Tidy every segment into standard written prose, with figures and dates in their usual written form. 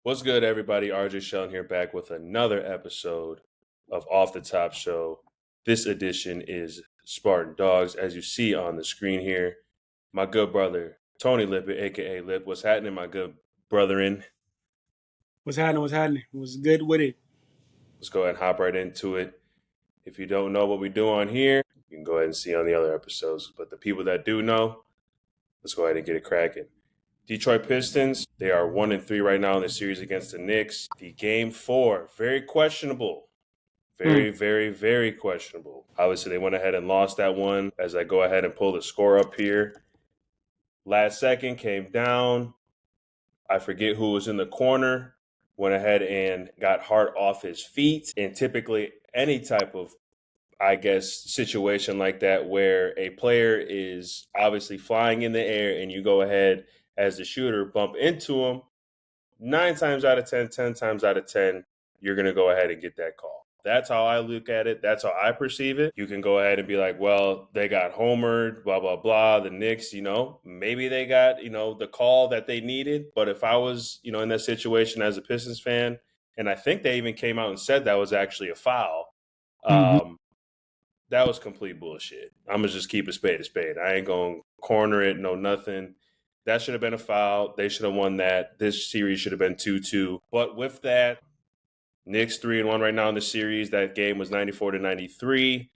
What's good, everybody? RJ Sheldon here, back with another episode of Off the Top Show. This edition is SpartanDawgs, as you see on the screen here. My good brother, Tony Lippett, a.k.a. Lip. What's happening, my good brethren? What's happening? What's happening? What's good with it? Let's go ahead and hop right into it. If you don't know what we do on here, you can go ahead and see on the other episodes. But the people that do know, let's go ahead and get it cracking. Detroit Pistons, they are 1-3 right now in the series against the Knicks. The game 4, very questionable. Very questionable. Obviously, they went ahead and lost that one. As I go ahead and pull the score up here, last second came down. I forget who was in the corner. Went ahead and got Hart off his feet. And typically, any type of, situation like that where a player is obviously flying in the air and you go ahead as the shooter bump into him, 9 times out of 10, 10 times out of 10, you're going to go ahead and get that call. That's how I look at it. That's how I perceive it. You can go ahead and be like, well, they got homered, blah, blah, blah. The Knicks, maybe they got, the call that they needed. But if I was, in that situation as a Pistons fan, and I think they even came out and said that was actually a foul, that was complete bullshit. I'm going to just keep a spade a spade. I ain't going to corner it, no nothing. That should have been a foul. They should have won that. This series should have been 2-2. But with that, Knicks 3-1 right now in the series. That game was 94-93.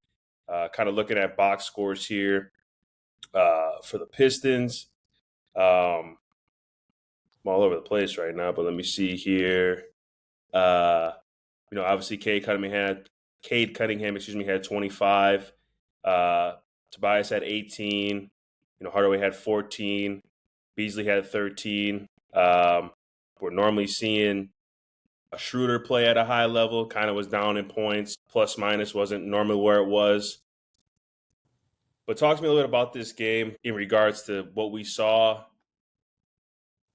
Kind of looking at box scores here for the Pistons. I'm all over the place right now, but let me see here. Obviously Cade Cunningham, had 25. Tobias had 18. Hardaway had 14. Beasley had 13. We're normally seeing a Schroeder play at a high level, kind of was down in points. Plus minus wasn't normally where it was. But talk to me a little bit about this game in regards to what we saw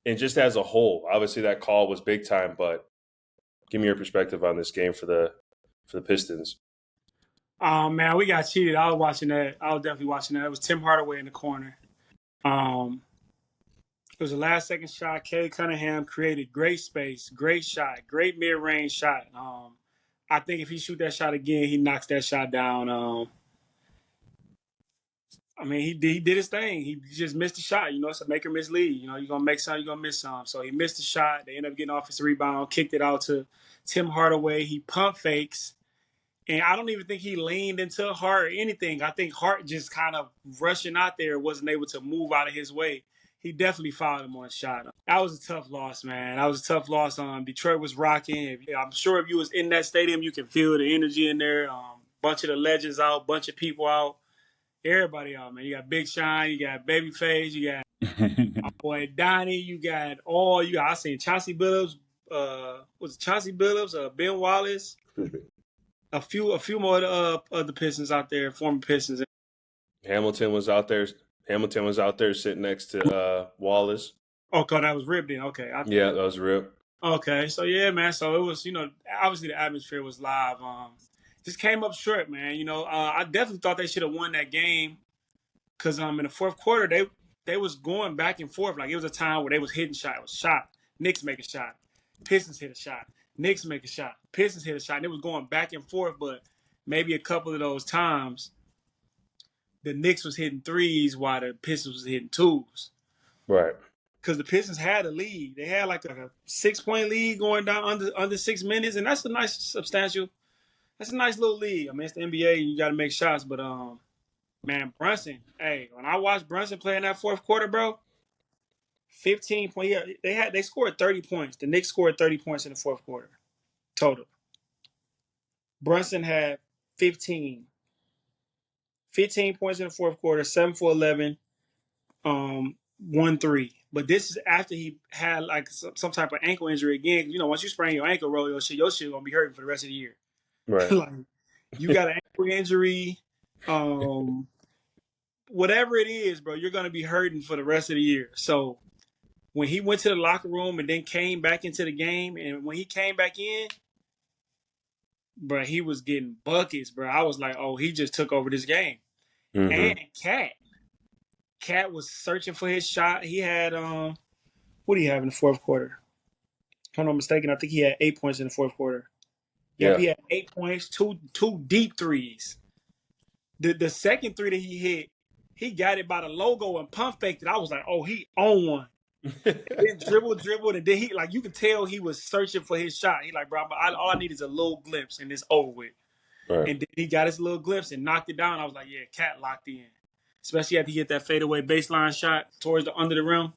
and just as a whole. Obviously that call was big time, but give me your perspective on this game for the Pistons. Oh man, we got cheated. I was watching that. I was definitely watching that. It was Tim Hardaway in the corner. It was a last second shot. Cade Cunningham created great space, great shot, great mid range shot. I think if he shoot that shot again, he knocks that shot down. He did his thing. He just missed the shot. It's a make or miss lead. You're gonna make some, you're gonna miss some. So he missed the shot. They ended up getting offensive rebound, kicked it out to Tim Hardaway. He pump fakes. And I don't even think he leaned into Hart or anything. I think Hart just kind of rushing out there wasn't able to move out of his way. He definitely fouled him on a shot. That was a tough loss, man. That was a tough loss. Detroit was rocking. I'm sure if you was in that stadium, you can feel the energy in there. Bunch of the legends out, bunch of people out, everybody out, man. You got Big Shine, you got Babyface, you got my boy Donnie, I seen Chauncey Billups, Chauncey Billups, Ben Wallace. A few more of the Pistons out there, former Pistons. Hamilton was out there sitting next to Wallace. Oh, God, that was ripped in. Okay. Yeah, that was ripped. Okay, so yeah, man. So it was, obviously the atmosphere was live. Just came up short, man. I definitely thought they should have won that game because in the fourth quarter they was going back and forth. Like it was a time where they was hitting shot. It was shot. Knicks make a shot. Pistons hit a shot. Knicks make a shot. Pistons hit a shot. And it was going back and forth, but maybe a couple of those times the Knicks was hitting threes while the Pistons was hitting twos. Right. Because the Pistons had a lead. They had like a 6-point lead going down under 6 minutes, and that's a nice little lead. It's the NBA and you gotta make shots, but man, Brunson, when I watched Brunson play in that fourth quarter, bro, 15 points. Yeah, they scored 30 points. The Knicks scored 30 points in the fourth quarter. Total. Brunson had 15 points in the fourth quarter, 7 for 11, 1-3. But this is after he had like some type of ankle injury again. Once you sprain your ankle, roll your shit gonna be hurting for the rest of the year. Right. Like you got an ankle injury, whatever it is, bro, you're gonna be hurting for the rest of the year. So when he went to the locker room and then came back into the game, and when he came back in, bro, he was getting buckets, bro. I was like, oh, he just took over this game. Mm-hmm. And Cat was searching for his shot. He had what do you have in the fourth quarter? I'm not mistaken, I think he had 8 points in the fourth quarter. Yep, Yeah. he had 8 points, two deep threes. The second three that he hit, he got it by the logo and pump faked it. I was like, oh, he on one. Then dribbled, and then he like you could tell he was searching for his shot. He like, bro, all I need is a little glimpse and it's over with. Right. And then he got his little glimpse and knocked it down. I was like, yeah, Cat locked in. Especially after he hit that fadeaway baseline shot towards the under the rim.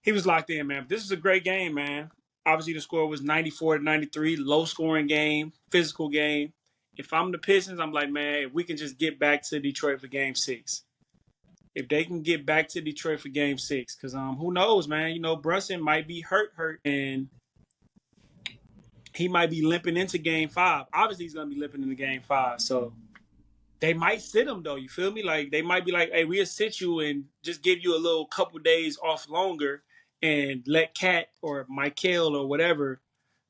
He was locked in, man. But this was a great game, man. Obviously, the score was 94-93, low scoring game, physical game. If I'm the Pistons, I'm like, man, if we can just get back to Detroit for game 6. If they can get back to Detroit for game 6, because who knows, man? You know, Brunson might be hurt, and he might be limping into game 5. Obviously, he's gonna be limping into game 5. So they might sit him though. You feel me? Like they might be like, hey, we'll sit you and just give you a little couple days off longer and let Cat or Michael or whatever.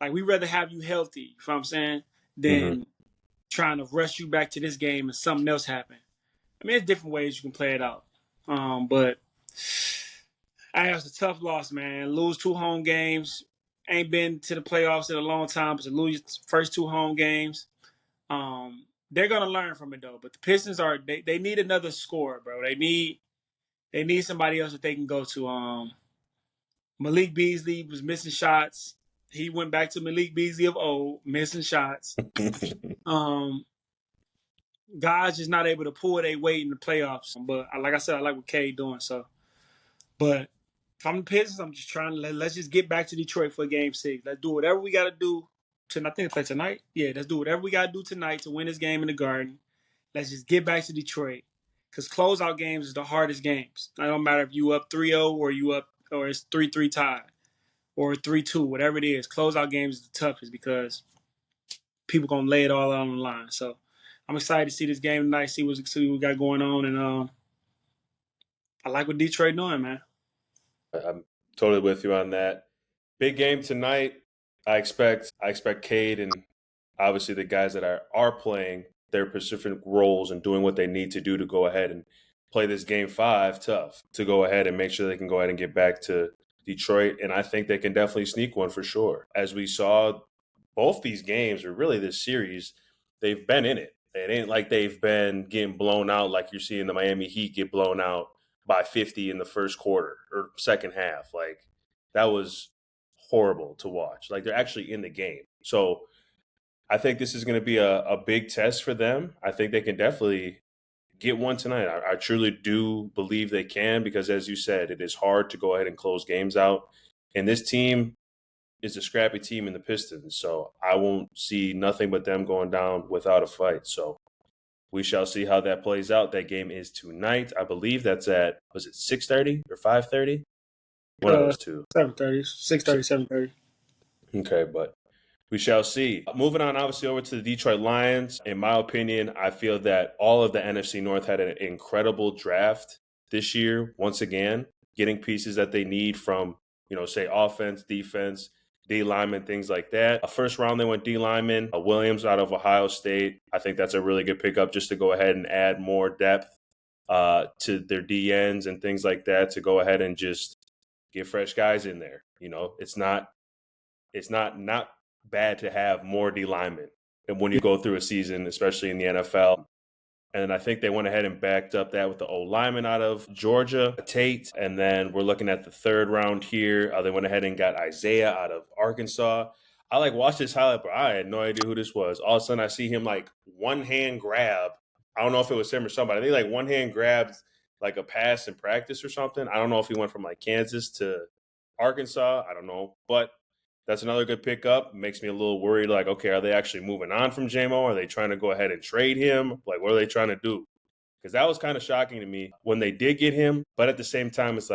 Like we'd rather have you healthy, you know what I'm saying, Hmm. than trying to rush you back to this game and something else happen. I mean, there's different ways you can play it out. But it was a tough loss, man. Lose 2 home games. Ain't been to the playoffs in a long time, but to lose first 2 home games. They're gonna learn from it though. But the Pistons they need another scorer, bro. They need somebody else that they can go to. Malik Beasley was missing shots. He went back to Malik Beasley of old, missing shots. Um, Guys just not able to pull their weight in the playoffs. But like I said, I like what K doing. So, but if I'm the Pistons, I'm just trying to let's just get back to Detroit for game 6. Let's do whatever we got to do. I think they play tonight. Yeah, let's do whatever we got to do tonight to win this game in the Garden. Let's just get back to Detroit. Because closeout games is the hardest games. It don't matter if you up 3-0 or you up or it's 3-3 tied or 3-2, whatever it is. Closeout games is the toughest because people gonna lay it all out on the line. So I'm excited to see this game tonight, see what we got going on, and I like what Detroit doing, man. I'm totally with you on that. Big game tonight. I expect Cade and obviously the guys that are playing their specific roles and doing what they need to do to go ahead and play this game 5 tough to go ahead and make sure they can go ahead and get back to Detroit. And I think they can definitely sneak one for sure. As we saw, both these games, or really this series, they've been in it. It ain't like they've been getting blown out like you're seeing the Miami Heat get blown out by 50 in the first quarter or second half. Like that was horrible to watch. Like they're actually in the game. So I think this is going to be a big test for them. I think they can definitely get one tonight. I truly do believe they can because, as you said, it is hard to go ahead and close games out. And this team is a scrappy team in the Pistons. So I won't see nothing but them going down without a fight. So we shall see how that plays out. That game is tonight. I believe that's at, was it 6:30 or 5:30? One of those two. 7:30, 6:30, 7:30. Okay, but we shall see. Moving on, obviously, over to the Detroit Lions. In my opinion, I feel that all of the NFC North had an incredible draft this year, once again, getting pieces that they need from, say offense, defense, D lineman, things like that. First round, they went D lineman, Williams out of Ohio State. I think that's a really good pickup just to go ahead and add more depth to their DNs and things like that to go ahead and just get fresh guys in there. It's not bad to have more D linemen. And when you go through a season, especially in the NFL. And I think they went ahead and backed up that with the O lineman out of Georgia, Tate. And then we're looking at the third round here. They went ahead and got Isaiah out of Arkansas. I watched this highlight, but I had no idea who this was. All of a sudden I see him one hand grab. I don't know if it was him or somebody. I think one hand grabbed a pass in practice or something. I don't know if he went from Kansas to Arkansas. I don't know. But that's another good pickup. Makes me a little worried. Okay, are they actually moving on from JMO? Are they trying to go ahead and trade him? What are they trying to do? Because that was kind of shocking to me when they did get him. But at the same time, it's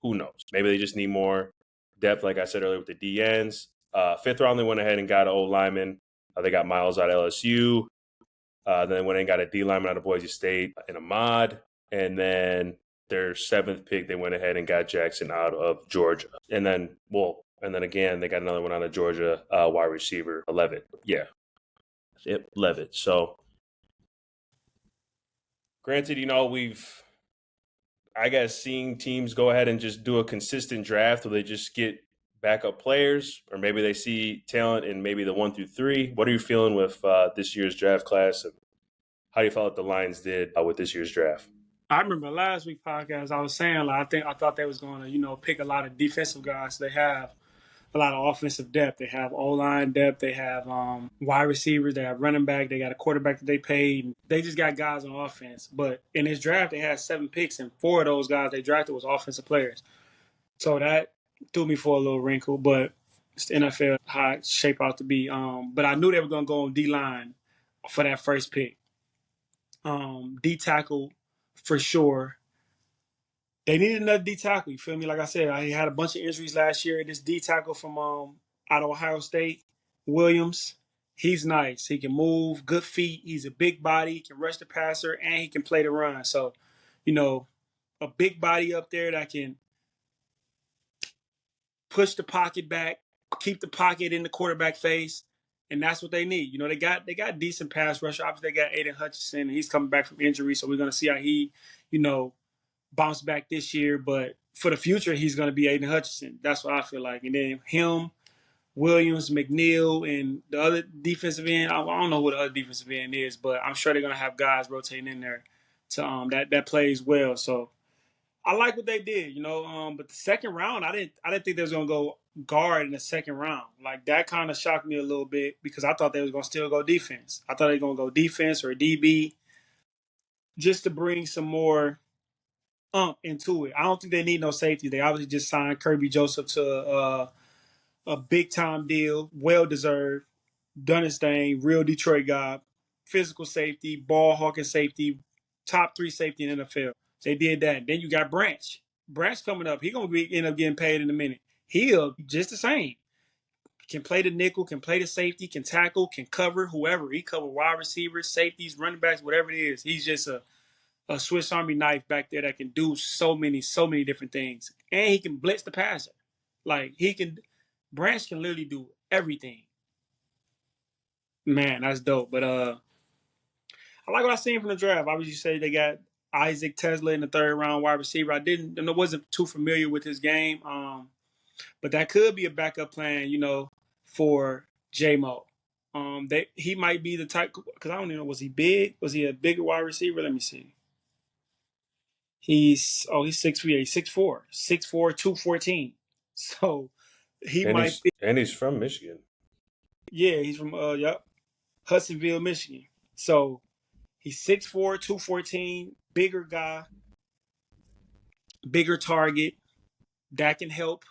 who knows? Maybe they just need more depth, like I said earlier, with the DNs. Fifth round, they went ahead and got an old lineman. They got Miles out of LSU. Then they went and got a D lineman out of Boise State and Ahmad. And then their seventh pick, they went ahead and got Jackson out of Georgia. And then again, they got another one out of Georgia, wide receiver, Levitt. Yeah. Yep, Levitt. So, granted, we've, I guess, seeing teams go ahead and just do a consistent draft where they just get backup players, or maybe they see talent in maybe the 1 through 3. What are you feeling with this year's draft class, and how do you feel like the Lions did with this year's draft? I remember last week podcast I was saying like I thought they was going to pick a lot of defensive guys. They have a lot of offensive depth. They have O-line depth. They have wide receivers. They have running back. They got a quarterback that they paid. They just got guys on offense. But in this draft, they had 7 picks, and 4 of those guys they drafted was offensive players. So that threw me for a little wrinkle. But it's the NFL, how it shaped out to be. But I knew they were going to go on D-line for that first pick. D tackle for sure. They needed another D tackle. You feel me? Like I said, he had a bunch of injuries last year. This D tackle from out of Ohio State, Williams, he's nice. He can move, good feet. He's a big body. He can rush the passer, and he can play the run. So, a big body up there that can push the pocket back, keep the pocket in the quarterback face, and that's what they need. They got decent pass rush. Obviously, they got Aiden Hutchinson, and he's coming back from injury, so we're gonna see how he, bounce back this year. But for the future, he's gonna be Aiden Hutchinson. That's what I feel like. And then him, Williams, McNeil, and the other defensive end. I don't know who the other defensive end is, but I'm sure they're gonna have guys rotating in there to that plays well. So I like what they did, but the second round, I didn't think they was gonna go guard in the second round. Like that kind of shocked me a little bit because I thought they was gonna still go defense. I thought they were gonna go defense or DB just to bring some more into it. I don't think they need no safety. They obviously just signed Kirby Joseph to a big time deal, well deserved, done his thing, real Detroit guy, physical safety, ball hawking safety, top 3 safety in the NFL. They did that. Then you got Branch. Branch coming up. He gonna end up getting paid in a minute. He'll just the same. Can play the nickel, can play the safety, can tackle, can cover whoever. He cover wide receivers, safeties, running backs, whatever it is. He's just a Swiss Army knife back there that can do so many different things. And he can blitz the passer. Like Branch can literally do everything. Man, that's dope. But I like what I seen from the draft. Obviously, you say they got Isaac Tesla in the 3rd round wide receiver. I wasn't too familiar with his game. But that could be a backup plan, for J-Mo. He might be the type, because I don't even know, was he big? Was he a bigger wide receiver? Let me see. He's 6'3", he's 6'4", 6'4", 214. So he might be. And he's from Michigan. Yeah, he's from Hudsonville, Michigan. So he's 6'4", 214, bigger guy, bigger target. That can help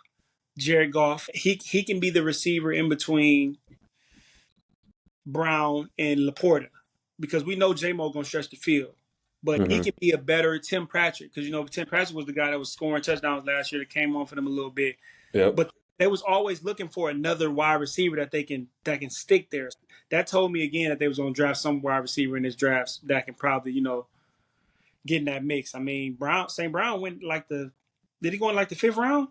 Jared Goff. He can be the receiver in between Brown and Laporta, because we know J-Mo gonna stretch the field. But he can be a better Tim Patrick, because Tim Patrick was the guy that was scoring touchdowns last year that came on for them a little bit. Yep. But they was always looking for another wide receiver that can stick there. That told me again that they was gonna draft some wide receiver in this draft that can probably get in that mix. I mean, St. Brown went did he go in like the 5th round?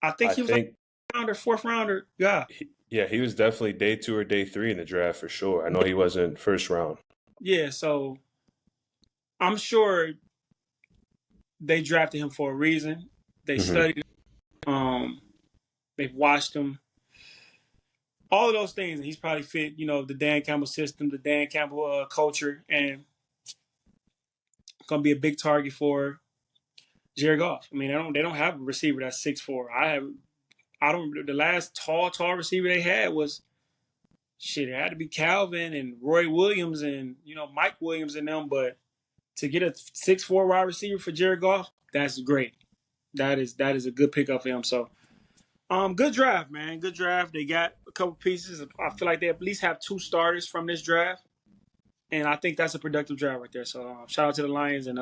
I think he was like 4th rounder. Yeah. He was definitely day 2 or day 3 in the draft for sure. I know he wasn't 1st round. Yeah, so I'm sure they drafted him for a reason. They studied him. They've watched him. All of those things, and he's probably fit, the Dan Campbell system, the Dan Campbell culture, and going to be a big target for Jared Goff. I mean, they don't have a receiver that's 6'4". The last tall receiver they had was it had to be Calvin and Roy Williams and Mike Williams and them. But to get a 6'4" wide receiver for Jared Goff, that's great. That is a good pickup for him. So, good draft, man. Good draft. They got a couple pieces. I feel like they at least have 2 starters from this draft, and I think that's a productive draft right there. So, shout out to the Lions, and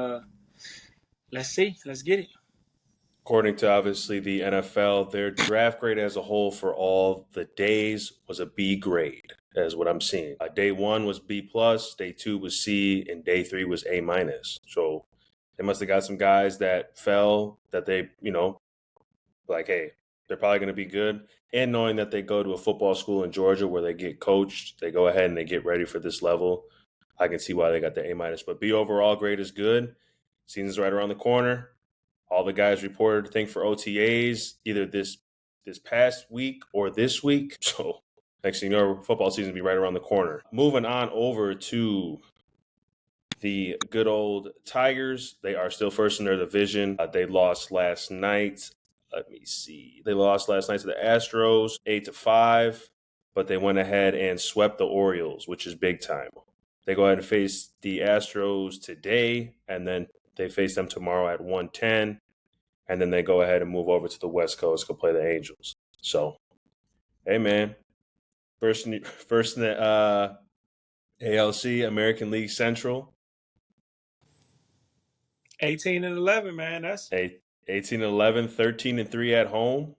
let's get it. According to obviously the NFL, their draft grade as a whole for all the days was a B grade, is what I'm seeing. Day 1 was B+, day 2 was C, and day 3 was A-. So they must have got some guys that fell that they, like, hey, they're probably going to be good. And knowing that they go to a football school in Georgia where they get coached, they go ahead and they get ready for this level. I can see why they got the A-. But B overall grade is good. Season's right around the corner. All the guys reported, I think, for OTAs either this past week or this week. So next thing you know, football season will be right around the corner. Moving on over to the good old Tigers. They are still first in their division. They lost last night. Let me see. They lost last night to the Astros 8-5, but they went ahead and swept the Orioles, which is big time. They go ahead and face the Astros today, and then they face them tomorrow at 1:10, and then they go ahead and move over to the West Coast to play the Angels. So, hey man, first in the ALC, American League Central. 18-11, man. That's 18-11, 13-3 at home.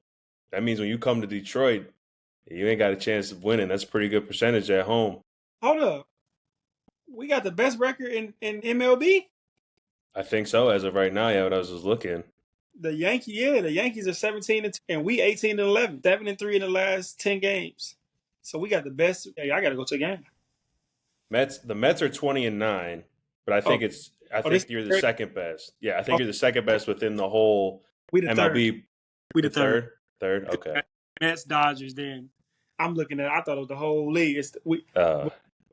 That means when you come to Detroit, you ain't got a chance of winning. That's a pretty good percentage at home. Hold up. We got the best record in MLB? I think so, as of right now. Yeah, what I was just looking. The Yankees are 17-2, and we 18-11, 7-3 in the last 10 games. So we got the best. Hey, I got to go to a game. The Mets are 20-9, but I think you're the second best. Yeah, I think you're the second best within the whole we the MLB. Third. We the third. Third, okay. Mets, Dodgers. Then I'm looking at. I thought it was the whole league. It's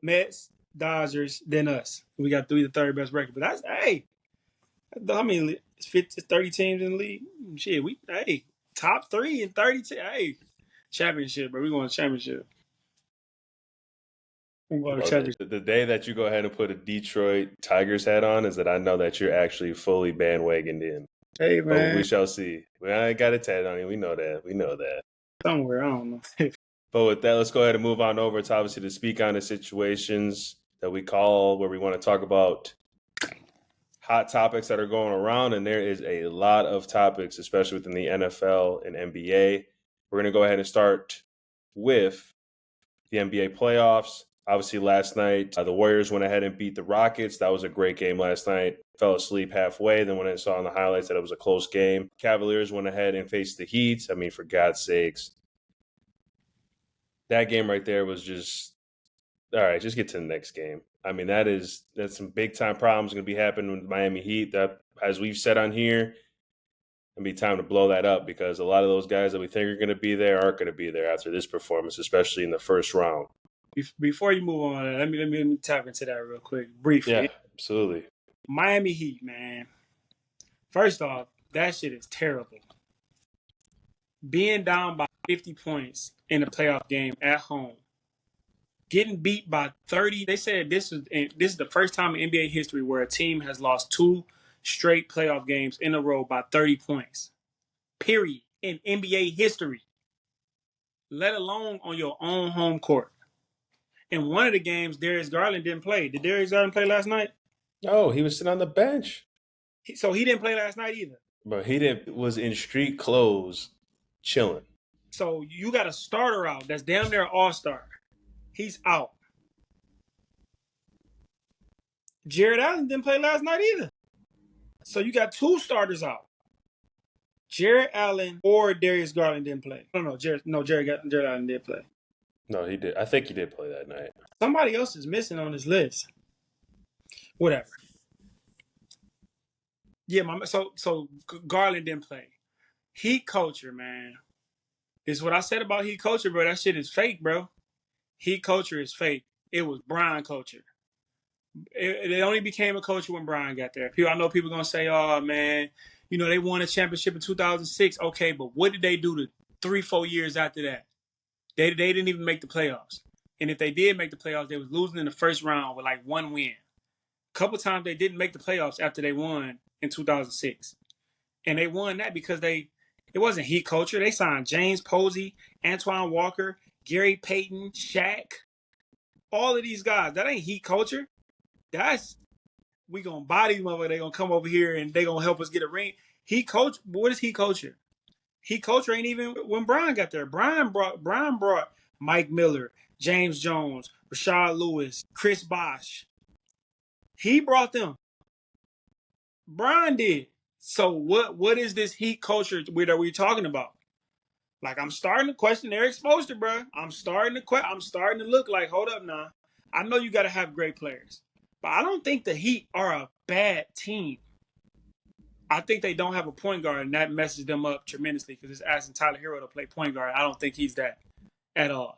Mets, Dodgers, then us. We got the third best record. But that's I mean, it's 30 teams in the league. Shit, top 3 in 30. Championship, bro. We going to championship. The day that you go ahead and put a Detroit Tigers hat on is that I know that you're actually fully bandwagoned in. Hey, man. But we shall see. I got a tat on you. We know that. Somewhere, I don't know. But with that, let's go ahead and move on over to obviously to speak on the situations that we call where we want to talk about hot topics that are going around. And there is a lot of topics, especially within the NFL and NBA. We're going to go ahead and start with the NBA playoffs. Obviously, last night, the Warriors went ahead and beat the Rockets. That was a great game last night. Fell asleep halfway. Then when I saw in the highlights that it was a close game, Cavaliers went ahead and faced the Heat. I mean, for God's sakes. That game right there was just, all right, just get to the next game. I mean, that's some big-time problems going to be happening with Miami Heat. That, as we've said on here, it'll be time to blow that up because a lot of those guys that we think are going to be there aren't going to be there after this performance, especially in the first round. Before you move on, let me tap into that real quick, briefly. Yeah, absolutely. Miami Heat, man. First off, that shit is terrible. Being down by 50 points in a playoff game at home, getting beat by 30. They said this is the first time in NBA history where a team has lost 2 straight playoff games in a row by 30 points. Period. In NBA history. Let alone on your own home court. In one of the games, Darius Garland didn't play. Did Darius Garland play last night? No, he was sitting on the bench. So he didn't play last night either. But was in street clothes, chilling. So you got a starter out that's damn near all-star. He's out. Jared Allen didn't play last night either. So you got 2 starters out. Jared Allen or Darius Garland didn't play. Jared Allen did play. No, he did. I think he did play that night. Somebody else is missing on this list. Whatever. Yeah, so Garland didn't play. Heat culture, man. It's what I said about Heat culture, bro. That shit is fake, bro. Heat culture is fake. It was Brian culture. It only became a culture when Brian got there. I know people are going to say, oh, man, they won a championship in 2006. Okay, but what did they do to 3-4 years after that? They didn't even make the playoffs. And if they did make the playoffs, they was losing in the first round with like 1 win. A couple times they didn't make the playoffs after they won in 2006. And they won that because it wasn't Heat culture. They signed James Posey, Antoine Walker, Gary Payton, Shaq. All of these guys. That ain't Heat culture. We going to buy these motherfuckers. They going to come over here and they going to help us get a ring. Heat culture. What is Heat culture? Heat culture ain't even when Brian got there. Brian brought Mike Miller, James Jones, Rashard Lewis, Chris Bosh. He brought them. Brian did. So what is this Heat culture that we're talking about? Like, I'm starting to question their exposure, bro. I'm starting to look like, hold up now. I know you got to have great players, but I don't think the Heat are a bad team. I think they don't have a point guard, and that messes them up tremendously because it's asking Tyler Hero to play point guard. I don't think he's that at all.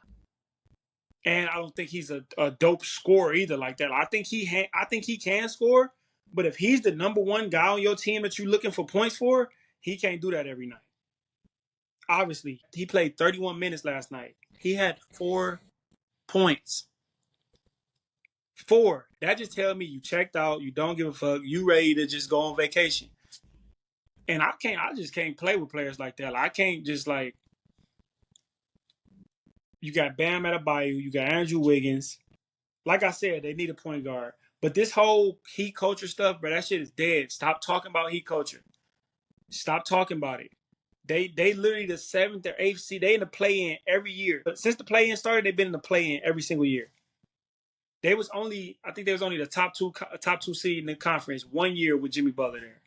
And I don't think he's a dope scorer either like that. I think he can score, but if he's the number one guy on your team that you're looking for points for, he can't do that every night. Obviously, he played 31 minutes last night. He had 4 points. 4. That just tells me you checked out, you don't give a fuck, you ready to just go on vacation. And I just can't play with players like that. Like, I can't just like, you got Bam Adebayo, you got Andrew Wiggins. Like I said, they need a point guard. But this whole heat culture stuff, bro, that shit is dead. Stop talking about heat culture. Stop talking about it. They literally the 7th or 8th seed. They in the play-in every year. But since the play-in started, they've been in the play-in every single year. I think they was only the top two seed in the conference 1 year with Jimmy Butler there.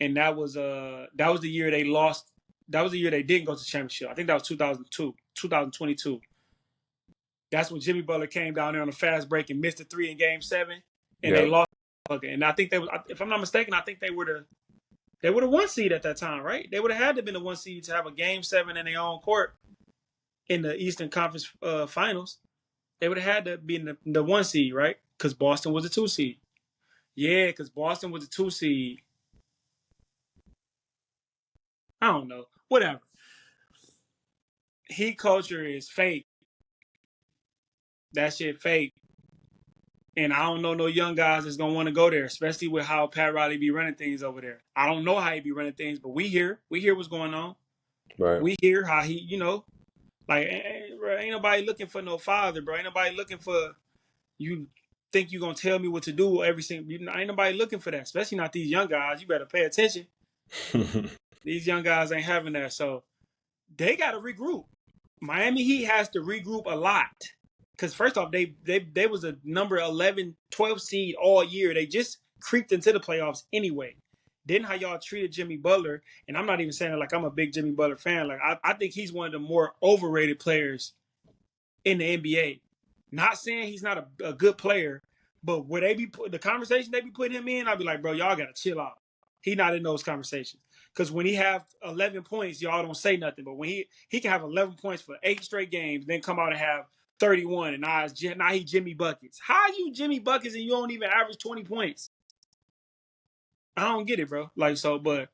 And that was the year they lost. That was the year they didn't go to the championship. I think that was 2022. That's when Jimmy Butler came down there on a fast break and missed a 3 in Game 7, and they lost. And I think if I'm not mistaken, I think they were the 1 seed at that time, right? They would have had to been the 1 seed to have a Game 7 in their own court in the Eastern Conference Finals. They would have had to be in the 1 seed, right? Because Boston was the 2 seed. Yeah, because Boston was the 2 seed. I don't know. Whatever. Heat culture is fake. That shit fake. And I don't know no young guys that's going to want to go there, especially with how Pat Riley be running things over there. I don't know how he be running things, but we hear what's going on. Right. We hear how he, like, bro, ain't nobody looking for no father, bro. Ain't nobody looking for, you think you going to tell me what to do every single, ain't nobody looking for that, especially not these young guys. You better pay attention. These young guys ain't having that, so they got to regroup. Miami Heat has to regroup a lot. Because first off, they was a number 11, 12 seed all year. They just creeped into the playoffs anyway. Then how y'all treated Jimmy Butler, and I'm not even saying it like I'm a big Jimmy Butler fan. Like I think he's one of the more overrated players in the NBA. Not saying he's not a good player, but where the conversation they be putting him in, I'd be like, bro, y'all gotta chill out. He not in those conversations. Because when he have 11 points, y'all don't say nothing. But when he can have 11 points for 8 straight games, then come out and have 31, and now he Jimmy Buckets. How you Jimmy Buckets and you don't even average 20 points? I don't get it, bro. Like, so, but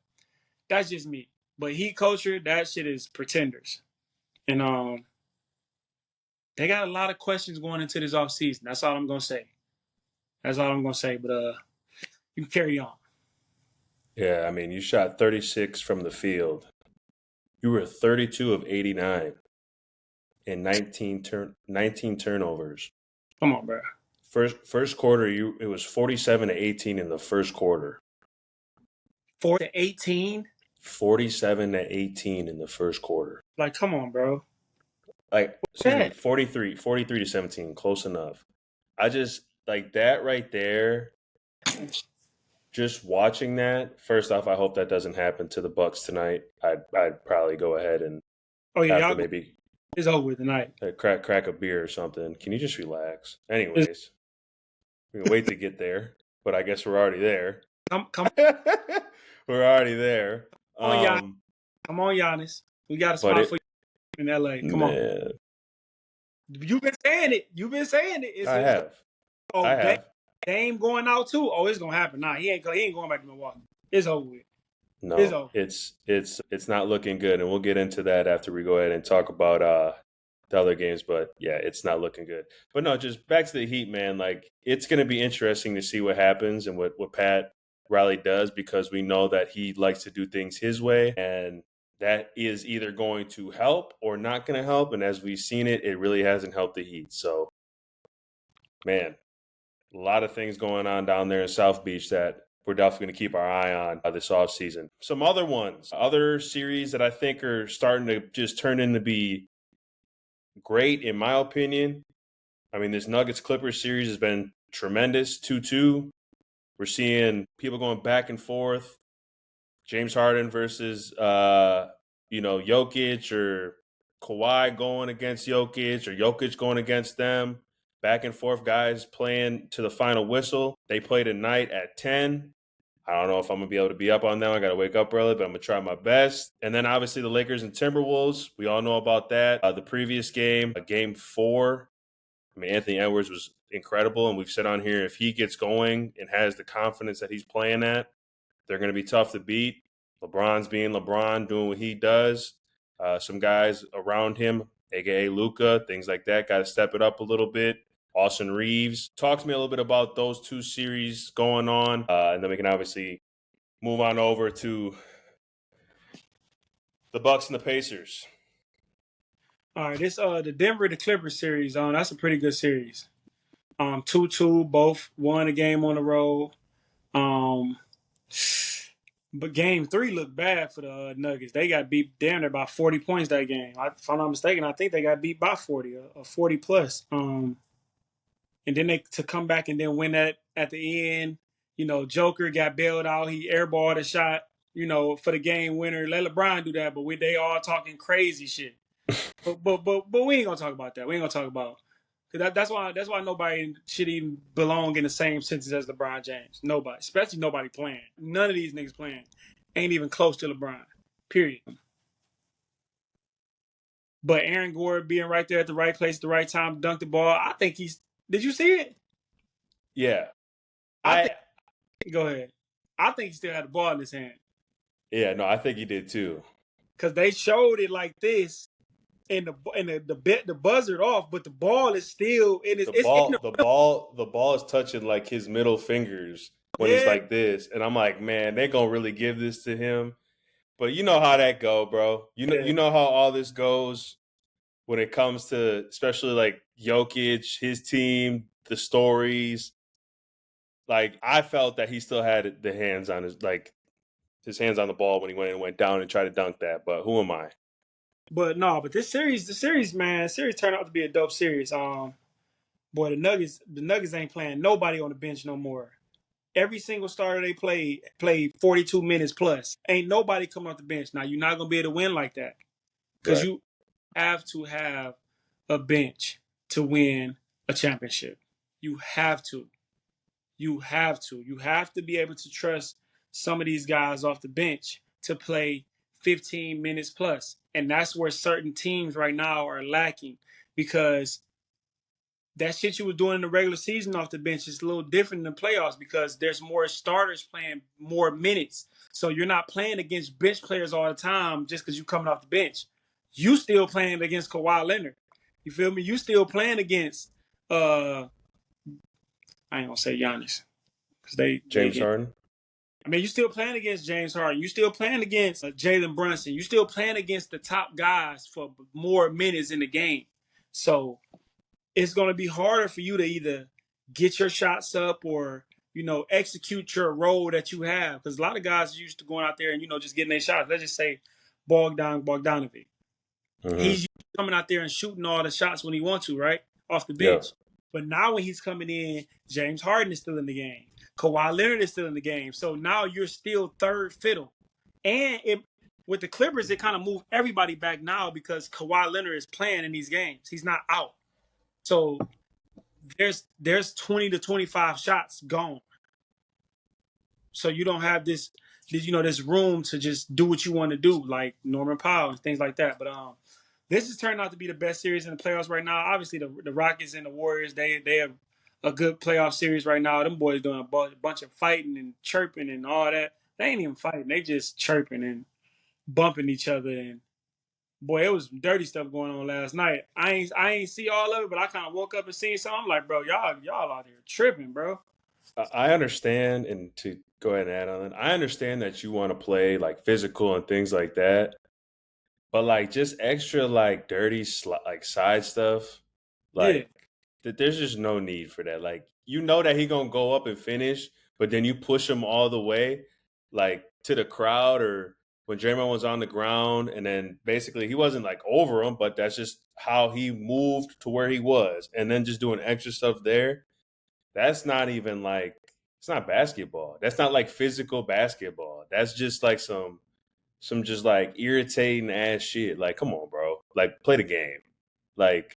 that's just me. But heat culture, that shit is pretenders. And they got a lot of questions going into this offseason. That's all I'm gonna say. But you can carry on. Yeah, I mean, you shot 36 from the field. You were 32 of 89 and 19 turnovers. Come on, bro. First quarter, it was 47 to 18 in the first quarter. 4 to 18? 47 to 18 in the first quarter. Like, come on, bro. Like, excuse me, 43 to 17, close enough. I just, like, that right there, just watching that, first off, I hope that doesn't happen to the Bucks tonight. I'd probably go ahead and maybe it's over tonight. Crack a beer or something. Can you just relax? Anyways, we can wait to get there, but I guess we're already there. Come. We're already there. Come on, Giannis. We got a spot for you in LA. Come on. You've been saying it. I have. Dame going out too. Oh, it's gonna happen. Nah, he ain't going back to Milwaukee. It's over with. No, it's not looking good, and we'll get into that after we go ahead and talk about the other games. But yeah, it's not looking good. But no, just back to the Heat, man. Like, it's going to be interesting to see what happens and what Pat Riley does, because we know that he likes to do things his way, and that is either going to help or not going to help. And as we've seen it really hasn't helped the Heat. So, man, a lot of things going on down there in South Beach that we're definitely going to keep our eye on this offseason. Some other series that I think are starting to just turn into be great, in my opinion. I mean, this Nuggets-Clippers series has been tremendous, 2-2. We're seeing people going back and forth. James Harden versus, Jokic, or Kawhi going against Jokic, or Jokic going against them. Back and forth guys playing to the final whistle. They play tonight at 10. I don't know if I'm going to be able to be up on them. I got to wake up early, but I'm going to try my best. And then obviously the Lakers and Timberwolves. We all know about that. The previous game, game 4, I mean, Anthony Edwards was incredible. And we've said on here, if he gets going and has the confidence that he's playing at, they're going to be tough to beat. LeBron's being LeBron, doing what he does. Some guys around him, a.k.a. Luka, things like that, got to step it up a little bit. Austin Reeves. Talk to me a little bit about those 2 series going on, and then we can obviously move on over to the Bucks and the Pacers. All right, this the Denver the Clippers series. That's a pretty good series. 2-2, both won a game on the road. But game 3 looked bad for the Nuggets. They got beat damn near by 40 points that game. If I'm not mistaken, I think they got beat by 40 or 40 plus. And then they to come back and then win that at the end. Joker got bailed out. He airballed a shot, for the game winner. Let LeBron do that, but they all talking crazy shit. But we ain't gonna talk about that. We ain't gonna talk about because that's why nobody should even belong in the same sentence as LeBron James. Nobody, especially nobody playing. None of these niggas playing ain't even close to LeBron. Period. But Aaron Gordon being right there at the right place at the right time, dunk the ball. I think he's. Did you see it? Yeah, I think. Go ahead. I think he still had the ball in his hand. Yeah, no, I think he did too. Because they showed it like this, and the buzzard off, but the ball is still in his. The ball is touching like his middle fingers when he's like this, and I'm like, man, they gonna really give this to him. But you know how that go, bro. You know how all this goes when it comes to especially like Jokic, his team, the stories. Like I felt that he still had the hands on his hands on the ball when he went down and tried to dunk that. But who am I? But no, but the series, man, turned out to be a dope series. Boy, the Nuggets ain't playing nobody on the bench no more. Every single starter they played 42 minutes plus. Ain't nobody coming off the bench. Now you're not gonna be able to win like that because you have to have a bench to win a championship. You have to. You have to. You have to be able to trust some of these guys off the bench to play 15 minutes plus. And that's where certain teams right now are lacking because that shit you were doing in the regular season off the bench is a little different in the playoffs because there's more starters playing more minutes. So you're not playing against bench players all the time just because you're coming off the bench. You still playing against Kawhi Leonard. You feel me? You still playing against I ain't gonna say Giannis. Because James Harden. I mean, you still playing against James Harden. You still playing against Jalen Brunson. You still playing against the top guys for more minutes in the game. So it's going to be harder for you to either get your shots up or, execute your role that you have. Because a lot of guys are used to going out there and, just getting their shots. Let's just say Bogdanovic. Mm-hmm. He's coming out there and shooting all the shots when he wants to, right? Off the bench. Yep. But now when he's coming in, James Harden is still in the game. Kawhi Leonard is still in the game. So now you're still third fiddle. And with the Clippers, it kind of moved everybody back now because Kawhi Leonard is playing in these games. He's not out. So there's 20 to 25 shots gone. So you don't have this room to just do what you want to do, like Norman Powell and things like that. But this has turned out to be the best series in the playoffs right now. Obviously, the Rockets and the Warriors, they have a good playoff series right now. Them boys doing a bunch of fighting and chirping and all that. They ain't even fighting. They just chirping and bumping each other. And boy, it was dirty stuff going on last night. I ain't see all of it, but I kind of woke up and seen something. I'm like, bro, y'all out here tripping, bro. I understand, and to go ahead and add on it, I understand that you want to play like physical and things like that, but like just extra like dirty like side stuff, like that. There's just no need for that. Like that he gonna go up and finish, but then you push him all the way, like to the crowd, or when Draymond was on the ground, and then basically he wasn't like over him, but that's just how he moved to where he was, and then just doing extra stuff there. That's not even like, it's not basketball. That's not like physical basketball. That's just like some just like irritating ass shit. Like, come on, bro. Like, play the game. Like,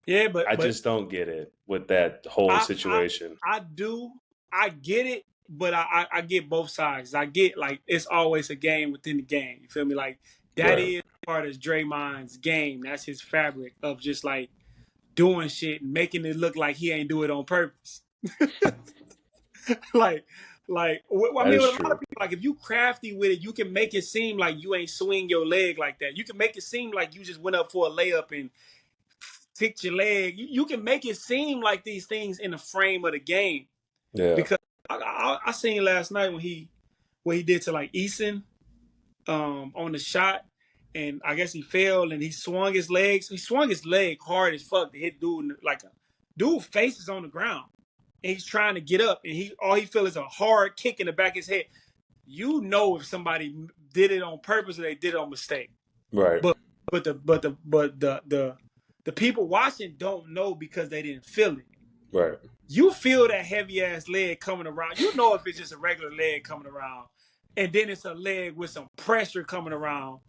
but I just don't get it with that whole situation. I do. I get it but I get both sides. I get like it's always a game within the game. You feel me? Like that Right. is part of Draymond's game. That's his fabric of just like doing shit and making it look like he ain't do it on purpose. like, I That mean, is with a lot true. of people, like if you crafty with it, you can make it seem like you ain't swing your leg like that. You can make it seem like you just went up for a layup and ticked your leg. You can make it seem like these things in the frame of the game. Yeah. Because I seen last night when what he did to like Eason on the shot, and I guess he failed and he swung his legs. He swung his leg hard as fuck to hit dude like a dude face is on the ground and he's trying to get up and all he feel is a hard kick in the back of his head. You know if somebody did it on purpose or they did it on mistake. Right. But the people watching don't know because they didn't feel it. Right. You feel that heavy ass leg coming around. You know if it's just a regular leg coming around, and then it's a leg with some pressure coming around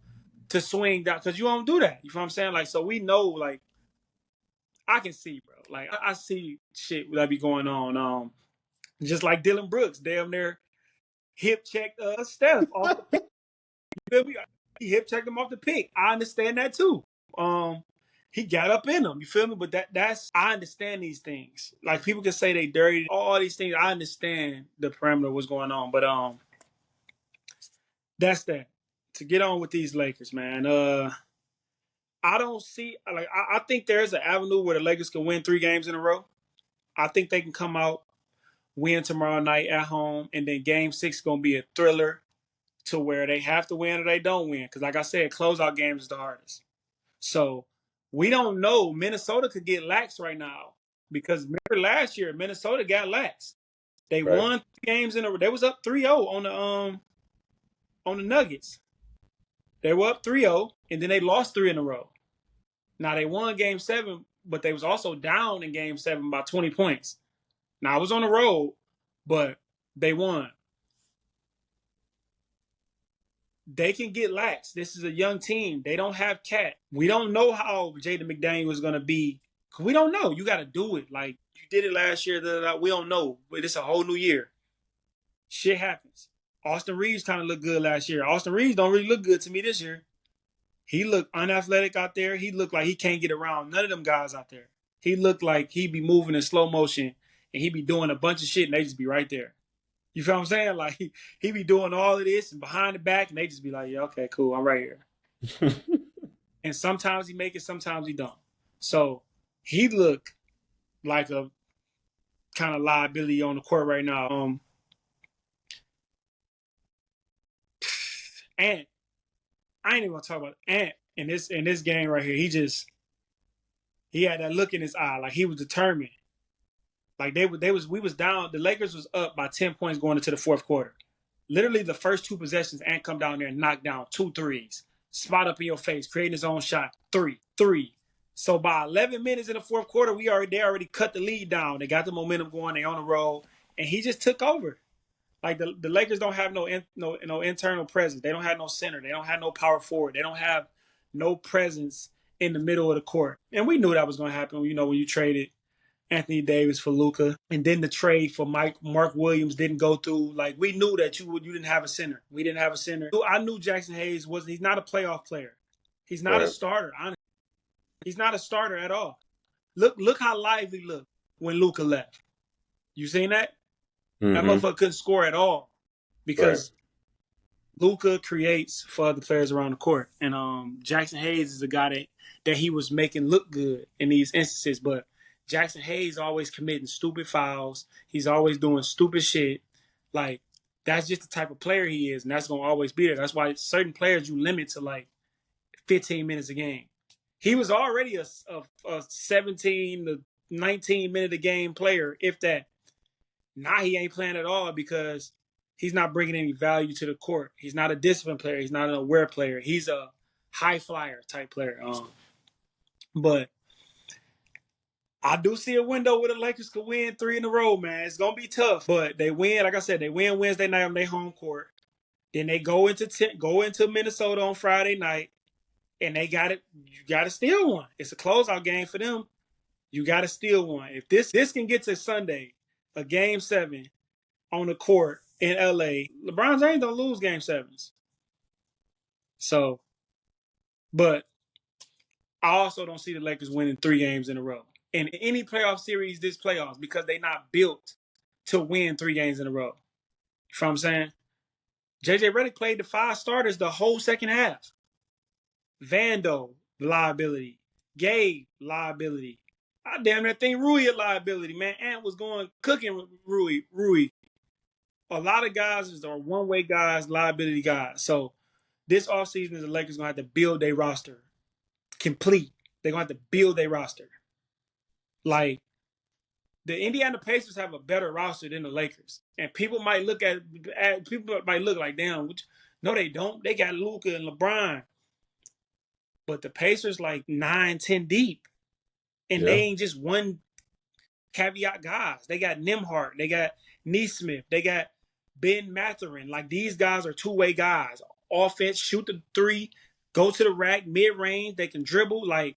to swing down because you don't do that. You know what I'm saying? Like, so we know, like, I can see, bro. Like, I see shit that be going on. Just like Dylan Brooks, damn near hip checked Steph off the pick. You feel me? He hip checked him off the pick. I understand that too. He got up in them. You feel me? But that's I understand these things. Like people can say they dirty, all these things. I understand the parameter of what's going on. But that's that. To get on with these Lakers, man. I don't see like I think there's an avenue where the Lakers can win 3 games in a row. I think they can come out, win tomorrow night at home, and then game 6 is gonna be a thriller to where they have to win or they don't win. Because like I said, closeout games is the hardest. So we don't know. Minnesota could get lax right now because remember last year Minnesota got lax. They Right. won 3 games in a row. They was up 3-0 on the Nuggets. They were up 3-0 and then they lost 3 in a row. Now they won game 7, but they was also down in game 7 by 20 points. Now I was on the road, but they won. They can get lax. This is a young team. They don't have Cat. We don't know how Jaden McDaniel is going to be. We don't know. You got to do it. Like, you did it last year. We don't know. But it's a whole new year. Shit happens. Austin Reeves kind of looked good last year. Austin Reeves don't really look good to me this year. He looked unathletic out there. He looked like he can't get around none of them guys out there. He looked like he be moving in slow motion and he be doing a bunch of shit and they just be right there. You feel what I'm saying? Like he be doing all of this and behind the back, and they just be like, "Yeah, okay, cool, I'm right here." And sometimes he make it, sometimes he don't. So he look like a kind of liability on the court right now. Ant, I ain't even gonna talk about Ant in this game right here. He had that look in his eye, like he was determined. Like we was down. The Lakers was up by 10 points going into the fourth quarter. Literally the first 2 possessions, Ant come down there and knock down 2 threes. Spot up in your face, creating his own shot. 3. So by 11 minutes in the fourth quarter, they already cut the lead down. They got the momentum going. They on the roll, and he just took over. Like the Lakers don't have no internal presence. They don't have no center. They don't have no power forward. They don't have no presence in the middle of the court. And we knew that was going to happen. You know, when you traded Anthony Davis for Luka, and then the trade for Mark Williams didn't go through. Like we knew that you didn't have a center. We didn't have a center. I knew Jackson Hayes wasn't. He's not a playoff player. He's not a starter. Honestly, he's not a starter at all. Look how lively looked when Luka left. You seen that? Mm-hmm. That motherfucker couldn't score at all because Luka creates for other players around the court, and Jackson Hayes is a guy that he was making look good in these instances, but Jackson Hayes always committing stupid fouls. He's always doing stupid shit. Like, that's just the type of player he is, and that's going to always be there. That's why certain players you limit to, like, 15 minutes a game. He was already a 17 to 19-minute a game player, if that. Now he ain't playing at all because he's not bringing any value to the court. He's not a disciplined player. He's not an aware player. He's a high flyer type player. But I do see a window where the Lakers could win 3 in a row, man. It's going to be tough. But they win, like I said, they win Wednesday night on their home court. Then they go into Minnesota on Friday night, and they got it. You got to steal one. It's a closeout game for them. You got to steal one. If this can get to Sunday, a game 7, on the court in LA, LeBron James don't lose game sevens. So, but I also don't see the Lakers winning 3 games in a row in any playoff series this playoffs because they're not built to win 3 games in a row. You know what I'm saying? JJ Redick played the 5 starters the whole second half. Vando, liability. Gabe, liability. I damn that thing Rui a liability, man. Ant was going cooking with Rui. A lot of guys are one-way guys, liability guys. So this offseason, the Lakers going to have to build their roster complete. They're going to have to build their roster. Like, the Indiana Pacers have a better roster than the Lakers. And people might look like, damn, no, they don't. They got Luka and LeBron. But the Pacers like 9, 10 deep. And they ain't just one caveat guys. They got Nimhart. They got Neesmith. They got Ben Mathurin. Like, these guys are two-way guys. Offense, shoot the 3, go to the rack, mid-range. They can dribble. Like,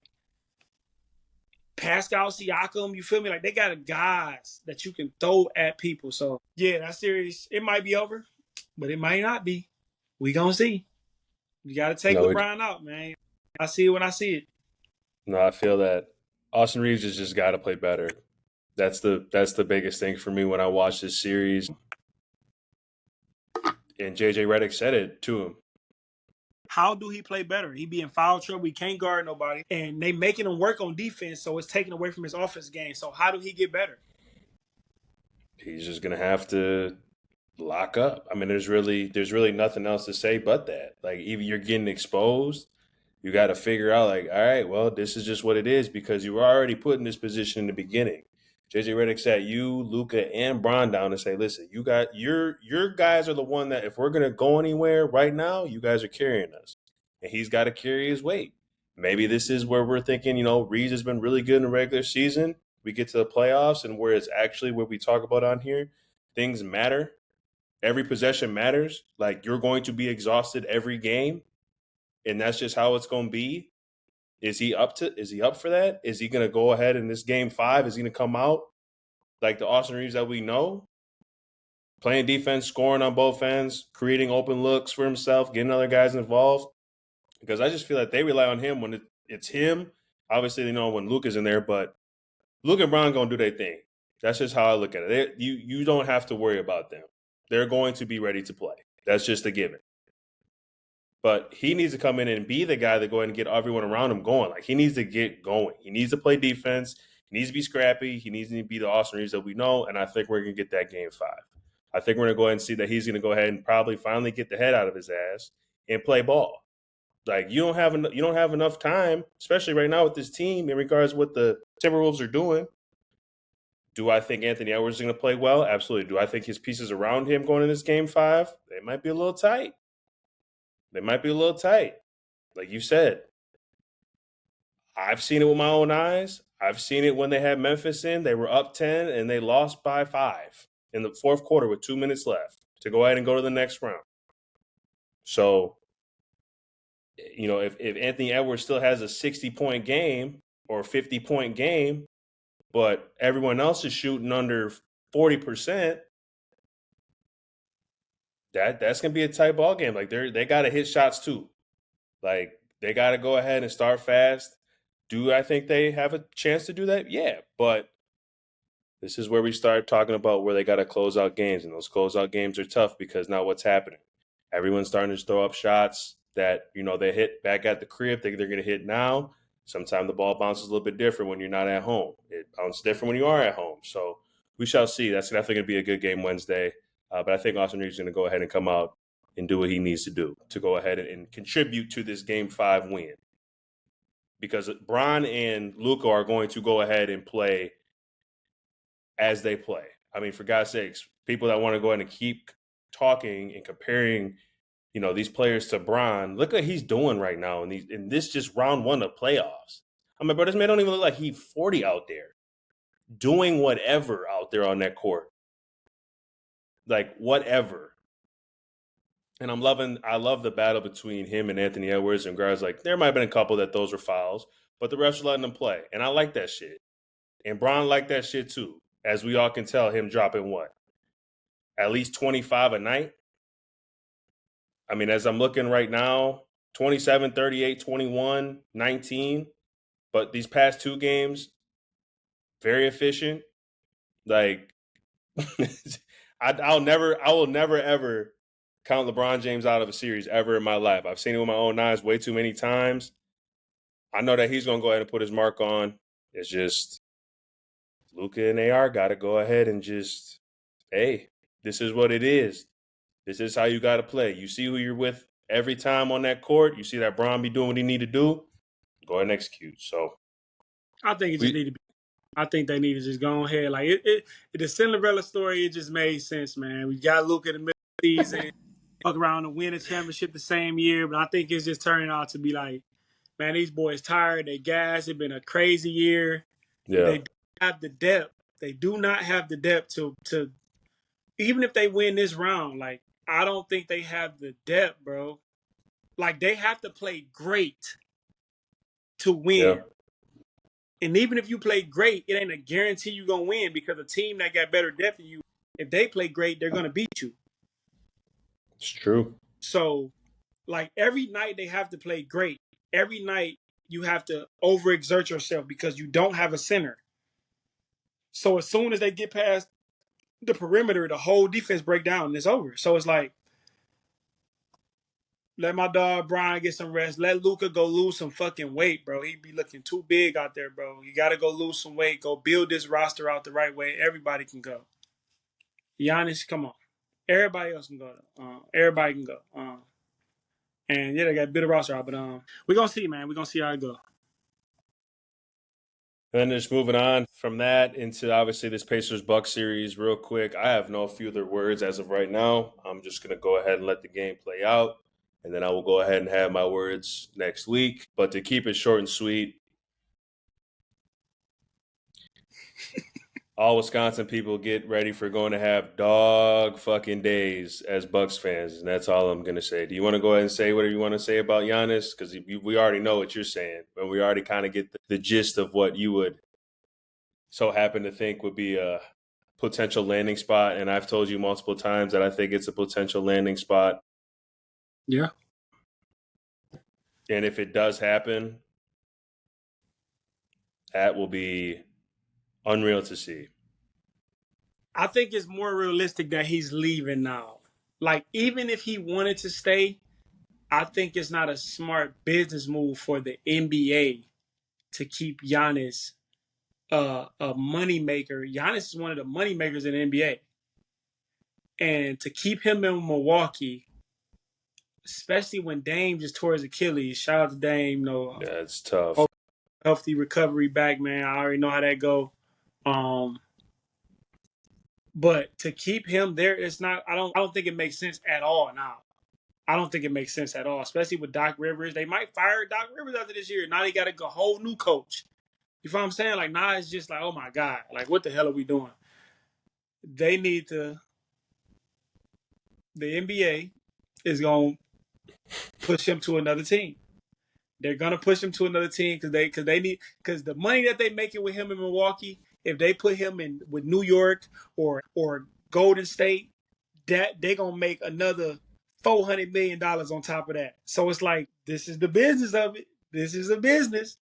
Pascal Siakam, you feel me? Like, they got guys that you can throw at people. So, yeah, that series, it might be over, but it might not be. We gonna see. You got to take LeBron out, man. I see it when I see it. No, I feel that Austin Reeves has just got to play better. That's the biggest thing for me when I watch this series. And JJ Redick said it to him. How do he play better? He be in foul trouble. He can't guard nobody. And they making him work on defense, so it's taken away from his offense game. So how do he get better? He's just going to have to lock up. I mean, there's really nothing else to say but that. Like, even you're getting exposed, you got to figure out, like, all right, well, this is just what it is because you were already put in this position in the beginning. JJ Redick sat you, Luka, and Bron down and say, listen, you got your guys are the one that if we're gonna go anywhere right now, you guys are carrying us. And he's got to carry his weight. Maybe this is where we're thinking, Reeves has been really good in the regular season. We get to the playoffs and where it's actually what we talk about on here, things matter. Every possession matters. Like, you're going to be exhausted every game, and that's just how it's gonna be. Is he up for that? Is he going to go ahead in this game 5? Is he going to come out like the Austin Reeves that we know? Playing defense, scoring on both ends, creating open looks for himself, getting other guys involved? Because I just feel like they rely on him when it's him. Obviously, when Luka's in there, but Luka and Bron going to do their thing. That's just how I look at it. You don't have to worry about them. They're going to be ready to play. That's just a given. But he needs to come in and be the guy that go ahead and get everyone around him going. Like, he needs to get going. He needs to play defense. He needs to be scrappy. He needs to be the Austin Reeves that we know. And I think we're going to get that game 5. I think we're going to go ahead and see that he's going to go ahead and probably finally get the head out of his ass and play ball. Like, you don't have enough time, especially right now with this team, in regards to what the Timberwolves are doing. Do I think Anthony Edwards is going to play well? Absolutely. Do I think his pieces around him going in this game 5, they might be a little tight. Like you said, I've seen it with my own eyes. I've seen it when they had Memphis in. They were up 10 and they lost by 5 in the fourth quarter with 2 minutes left to go ahead and go to the next round. So, if Anthony Edwards still has a 60-point game or a 50-point game, but everyone else is shooting under 40%, that's going to be a tight ball game. Like, they got to hit shots too. Like, they got to go ahead and start fast. Do I think they have a chance to do that? Yeah, but this is where we start talking about where they got to close out games, and those closeout games are tough because now what's happening? Everyone's starting to throw up shots that, they hit back at the crib, they're going to hit now. Sometimes the ball bounces a little bit different when you're not at home. It bounces different when you are at home. So we shall see. That's definitely going to be a good game Wednesday. But I think Austin Reeves is going to go ahead and come out and do what he needs to do to go ahead and contribute to this Game 5 win. Because Bron and Luka are going to go ahead and play as they play. I mean, for God's sakes, people that want to go ahead and keep talking and comparing, these players to Bron, look what he's doing right now in this just round 1 of playoffs. I mean, bro, this man don't even look like he's 40 out there doing whatever out there on that court. Like, whatever. And I love the battle between him and Anthony Edwards and guys. Like, there might have been a couple that those were fouls, but the refs are letting them play. And I like that shit. And Bron liked that shit too, as we all can tell him dropping what? at least 25 a night. I mean, as I'm looking right now, 27, 38, 21, 19. But these past two games, very efficient. Like, I will never ever count LeBron James out of a series ever in my life. I've seen it with my own eyes way too many times. I know that he's going to go ahead and put his mark on. It's just Luka and AR got to go ahead and just, hey, this is what it is. This is how you got to play. You see who you're with every time on that court. You see that Bron be doing what he need to do. Go ahead and execute. So I think it just need to be. I think they need to just go ahead. Like the Cinderella story, it just made sense, man. We got Luka in the middle of the season, fuck around and win a championship the same year, but I think it's just turning out to be like, man, these boys tired. They gassed. It's been a crazy year. yeah, They don't have the depth. They do not have the depth to even if they win this round. Like I don't think they have the depth, bro. Like they have to play great to yeah, win. And even if you play great, it ain't a guarantee you're gonna win because a team that got better depth than you, if they play great, they're gonna beat you. it's true. So, like every night they have to play great. Every night you have to overexert yourself because you don't have a center. So as soon as they get past the perimeter, the whole defense break down and it's over. So it's like, let my dog Brian get some rest. Let Luka go lose some fucking weight, bro. He be looking too big out there, bro. You got to go lose some weight. Go build this roster out the right way. Everybody can go. Giannis, come on. Everybody else can go. Everybody can go. And yeah, they got a bit of roster out, but we're gonna see, man. We're gonna see how it go. And then just moving on from that into obviously this Pacers Bucks series, real quick. I have no further words as of right now. I'm just gonna go ahead and let the game play out, and then I will go ahead and have my words next week. But to keep it short and sweet, all Wisconsin people get ready for going to have dog fucking days as Bucks fans, and that's all I'm gonna say. Do you want to go ahead and say whatever you want to say about Giannis? Because we already know what you're saying, and we already kind of get the gist of what you would so happen to think would be a potential landing spot. And I've told you multiple times that I think it's a potential landing spot. Yeah. And if it does happen, that will be unreal to see. I think it's more realistic that he's leaving now. Like, even if he wanted to stay, I think it's not a smart business move for the NBA to keep Giannis a money maker. Giannis is one of the money makers in the NBA. And to keep him in Milwaukee, especially when Dame just tore his Achilles, shout out to Dame, Yeah, it's tough. healthy recovery back, man. I already know how that go. But to keep him there, it's not. I don't think it makes sense at all now. I don't think it makes sense at all, especially with Doc Rivers. They might fire Doc Rivers after this year. Now they got a whole new coach. You feel what I'm saying? Like now it's just like, oh my god, like what the hell are we doing? They need to. The NBA is gonna push him to another team. They're gonna push him to another team because the money that they making with him in Milwaukee, if they put him in with New York or Golden State, that they gonna make another $400 million on top of that. So it's like this is the business of it. This is a business.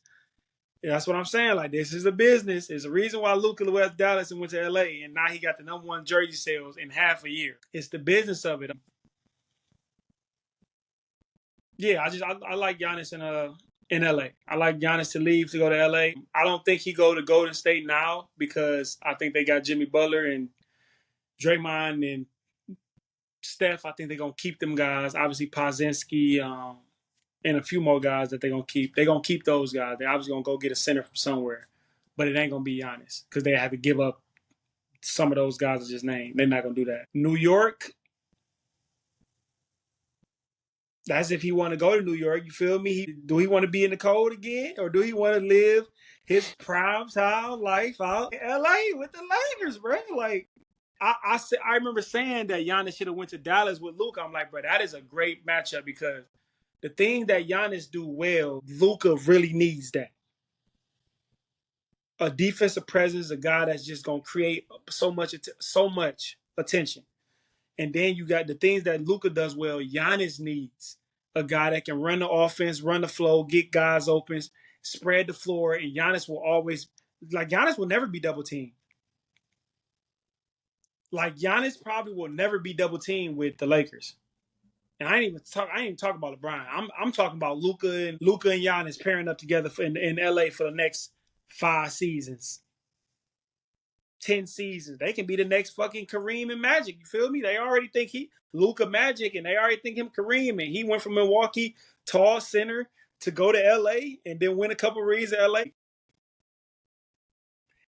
That's what I'm saying. Like this is a business. There's a reason why Luka left Dallas and went to LA, and now he got the #1 jersey sales in half a year. It's the business of it. Yeah, I like Giannis in LA. I like Giannis to leave to go to LA. I don't think he go to Golden State now because I think they got Jimmy Butler and Draymond and Steph. I think they're gonna keep them guys. Obviously Pozinski, and a few more guys that they're gonna keep. They're gonna keep those guys. They're obviously gonna go get a center from somewhere. But it ain't gonna be Giannis because they have to give up some of those guys I just named. They're not gonna do that. New York, that's if he want to go to New York. You feel me? Do he want to be in the cold again, or do he want to live his prime time life out in LA with the Lakers, bro? Like I remember saying that Giannis should have went to Dallas with Luka. I'm like, bro, that is a great matchup because the thing that Giannis do well, Luka really needs that. A defensive presence, a guy that's just gonna create so much attention. And then you got the things that Luka does well. Giannis needs a guy that can run the offense, run the flow, get guys open, spread the floor, and Giannis will always Giannis will never be double teamed. Like Giannis probably will never be double teamed with the Lakers. And I ain't even talking about LeBron. I'm talking about Luka and Giannis pairing up together in LA for the next 5 seasons. 10 seasons. They can be the next fucking Kareem and Magic. You feel me? They already think Luka Magic, and they already think him Kareem. And he went from Milwaukee, tall center, to go to LA and then win a couple rings in LA.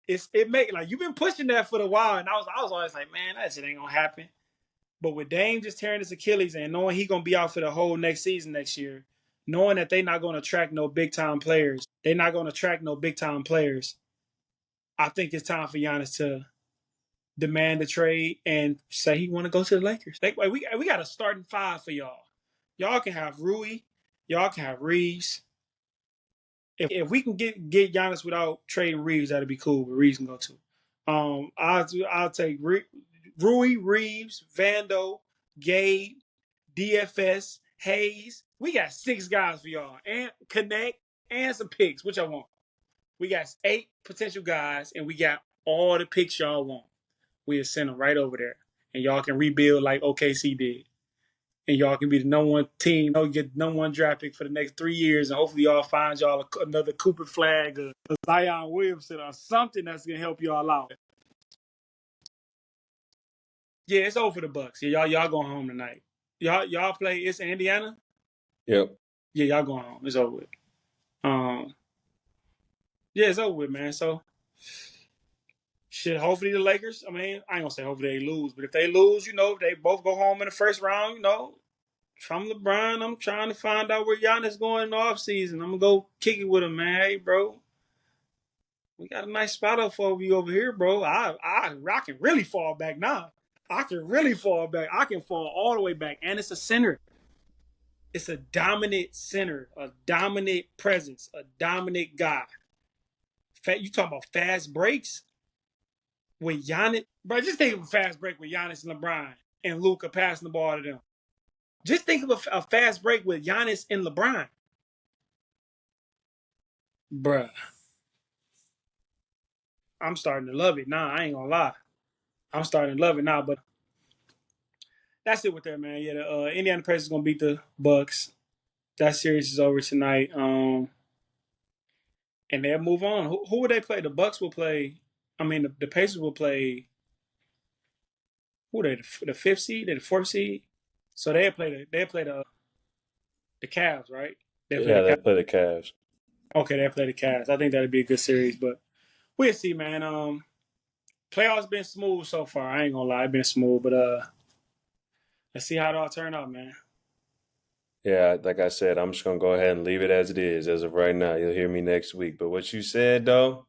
You've been pushing that for a while, and I was always like, man, that shit ain't gonna happen. But with Dame just tearing his Achilles and knowing he gonna be out for the whole next season next year, knowing that they're not gonna attract no big time players, I think it's time for Giannis to demand a trade and say he want to go to the Lakers. We got a starting 5 for y'all. Y'all can have Rui, y'all can have Reeves. If we can get Giannis without trading Reeves, that'd be cool. But Reeves can go too. I'll take Rui, Reeves, Vando, Gabe, DFS, Hayes. We got 6 guys for y'all, and connect and some picks, which I want. We got 8 potential guys, and we got all the picks y'all want. We'll send them right over there, and y'all can rebuild like OKC did. And y'all can be the number 1 team, get the number 1 draft pick for the next 3 years, and hopefully y'all find y'all another Cooper Flag or Zion Williamson or something that's gonna help y'all out. Yeah, it's over for the Bucks. Yeah, y'all going home tonight. Y'all play. It's Indiana. Yep. Yeah, y'all going home. It's over with. Yeah, it's over with, man. So, shit. Hopefully the Lakers. I mean, I ain't gonna say hopefully they lose, but if they lose, if they both go home in the first round, if I'm LeBron, I'm trying to find out where Giannis going in the offseason. I'm gonna go kick it with him, man. Hey, bro, we got a nice spot up for you over here, bro. I can really fall back now. I can really fall back. I can fall all the way back, and it's a center. It's a dominant center, a dominant presence, a dominant guy. You talking about fast breaks with Giannis, bro? Just think of a fast break with Giannis and LeBron and Luka passing the ball to them. Just think of a fast break with Giannis and LeBron. Bruh. I'm starting to love it now. I ain't gonna lie. I'm starting to love it now, but that's it with that, man. Yeah, the Indiana Pacers is gonna beat the Bucks. That series is over tonight. And they'll move on. Who would they play? The Bucks will play. I mean, the Pacers will play. Who are they? The 5th seed? They're the 4th seed. So they play the Cavs, right? They play the Cavs. Okay, they play the Cavs. I think that'd be a good series, but we'll see, man. Playoffs been smooth so far. I ain't gonna lie, it's been smooth, but let's see how it all turn out, man. Yeah, like I said, I'm just gonna go ahead and leave it as it is as of right now. You'll hear me next week. But what you said though,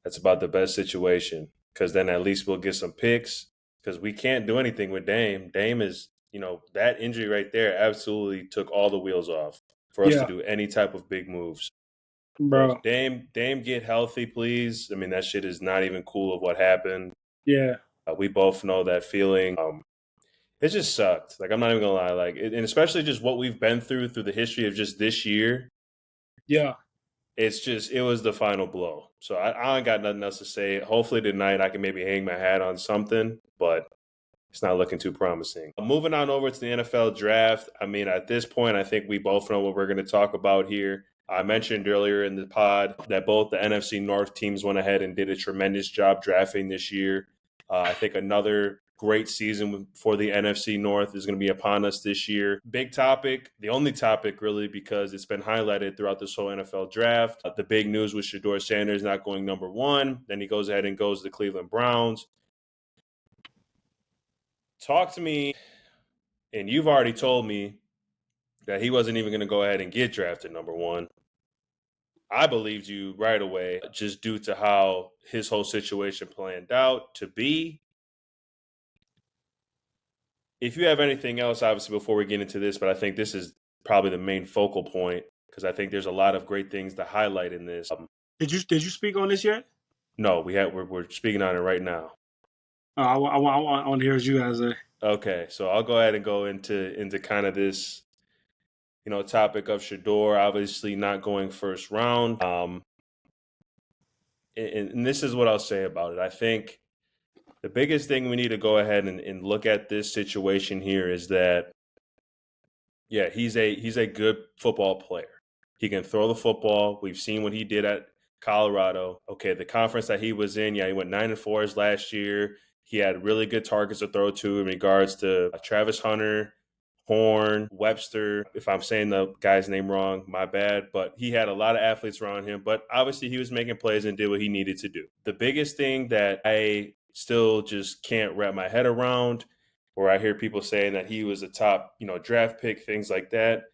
that's about the best situation, because then at least we'll get some picks. Because we can't do anything with Dame. Dame is, that injury right there absolutely took all the wheels off for us to do any type of big moves. Bro. Dame, get healthy, please. I mean, that shit is not even cool of what happened. Yeah. We both know that feeling. It just sucked. Like, I'm not even gonna lie. And especially just what we've been through the history of just this year. Yeah. It was the final blow. So I ain't got nothing else to say. Hopefully tonight I can maybe hang my hat on something, but it's not looking too promising. Moving on over to the NFL draft. I mean, at this point, I think we both know what we're going to talk about here. I mentioned earlier in the pod that both the NFC North teams went ahead and did a tremendous job drafting this year. I think another great season for the NFC North is going to be upon us this year. Big topic, the only topic really, because it's been highlighted throughout this whole NFL draft. The big news was Shedeur Sanders not going number 1. Then he goes ahead and goes to the Cleveland Browns. Talk to me, and you've already told me that he wasn't even going to go ahead and get drafted number 1. I believed you right away just due to how his whole situation planned out to be. If you have anything else, obviously, before we get into this, but I think this is probably the main focal point because I think there's a lot of great things to highlight in this. Did you speak on this yet? No, we're speaking on it right now. I want to hear what you guys say. Okay, so I'll go ahead and go into kind of this, topic of Shadour obviously not going first round. And this is what I'll say about it. I think the biggest thing we need to go ahead and look at this situation here is that, yeah, he's a good football player. He can throw the football. We've seen what he did at Colorado. Okay, the conference that he was in, yeah, he went 9-4 his last year. He had really good targets to throw to in regards to Travis Hunter, Horn, Webster. If I'm saying the guy's name wrong, my bad. But he had a lot of athletes around him. But obviously, he was making plays and did what he needed to do. The biggest thing that I still just can't wrap my head around, where I hear people saying that he was a top, draft pick, things like that.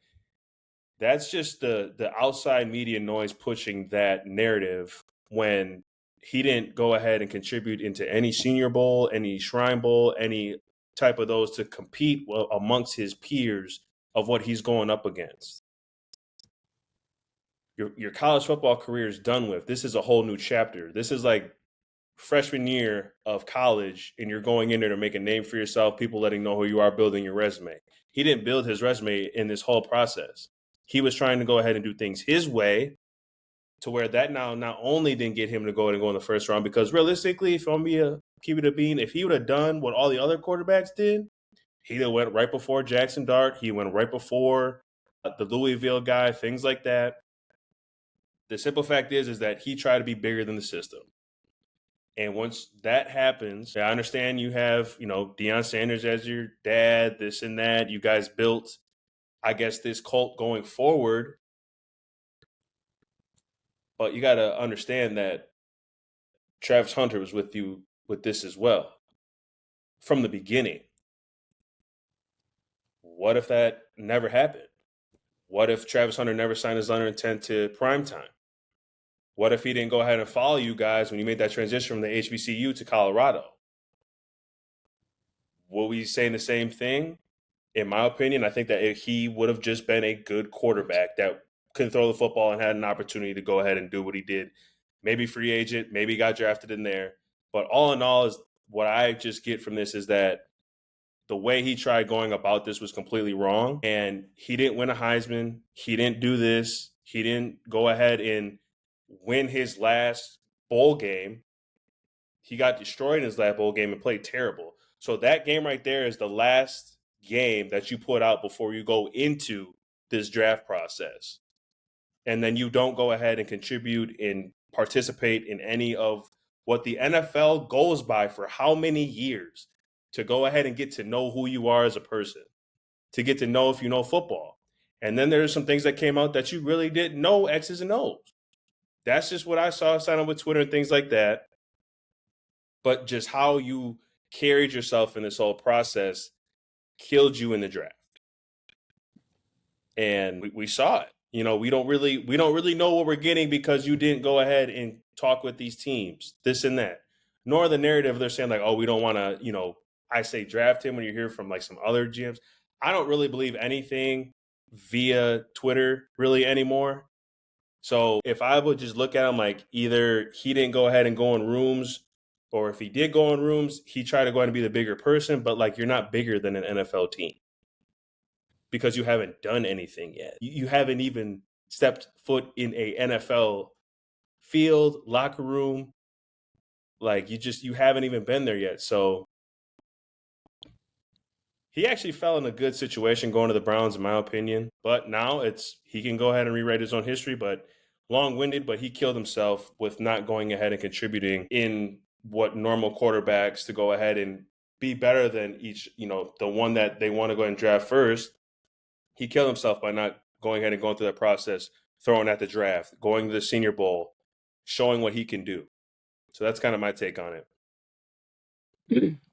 That's just the outside media noise pushing that narrative when he didn't go ahead and contribute into any Senior Bowl, any Shrine Bowl, any type of those to compete amongst his peers of what he's going up against. Your college football career is done with. This is a whole new chapter. This is like freshman year of college, and you're going in there to make a name for yourself, people letting know who you are, building your resume. He didn't build his resume in this whole process. He was trying to go ahead and do things his way, to where that now not only didn't get him to go ahead and go in the first round, because realistically, if I'm being keep it a bean, if he would have done what all the other quarterbacks did, he'd have went right before Jackson Dart. He went right before the Louisville guy, things like that. The simple fact is that he tried to be bigger than the system. And once that happens, I understand you have, Deion Sanders as your dad, this and that. You guys built, I guess, this cult going forward. But you got to understand that Travis Hunter was with you with this as well from the beginning. What if that never happened? What if Travis Hunter never signed his letter of intent to primetime? What if he didn't go ahead and follow you guys when you made that transition from the HBCU to Colorado? Will we saying the same thing? In my opinion, I think that if he would have just been a good quarterback that could throw the football and had an opportunity to go ahead and do what he did, maybe free agent, maybe got drafted in there. But all in all, is what I just get from this is that the way he tried going about this was completely wrong. And he didn't win a Heisman. He didn't do this. He didn't go ahead and win his last bowl game. He got destroyed in his last bowl game and played terrible. So that game right there is the last game that you put out before you go into this draft process. And then you don't go ahead and contribute and participate in any of what the NFL goes by for how many years to go ahead and get to know who you are as a person, to get to know if you know football. And then there's some things that came out that you really didn't know X's and O's. That's just what I saw sign up with Twitter and things like that. But just how you carried yourself in this whole process killed you in the draft. And we saw it. We don't really know what we're getting because you didn't go ahead and talk with these teams, this and that. Nor the narrative they're saying like, oh, we don't want to, I say draft him when you hear from like some other GMs. I don't really believe anything via Twitter really anymore. So if I would just look at him like either he didn't go ahead and go in rooms, or if he did go in rooms, he tried to go ahead and be the bigger person, but like you're not bigger than an NFL team because you haven't done anything yet. You haven't even stepped foot in a NFL field, locker room. Like you haven't even been there yet. So he actually fell in a good situation going to the Browns, in my opinion. But now he can go ahead and rewrite his own history, but long-winded, but he killed himself with not going ahead and contributing in what normal quarterbacks to go ahead and be better than each, the one that they want to go ahead and draft first. He killed himself by not going ahead and going through that process, throwing at the draft, going to the Senior Bowl, showing what he can do. So that's kind of my take on it.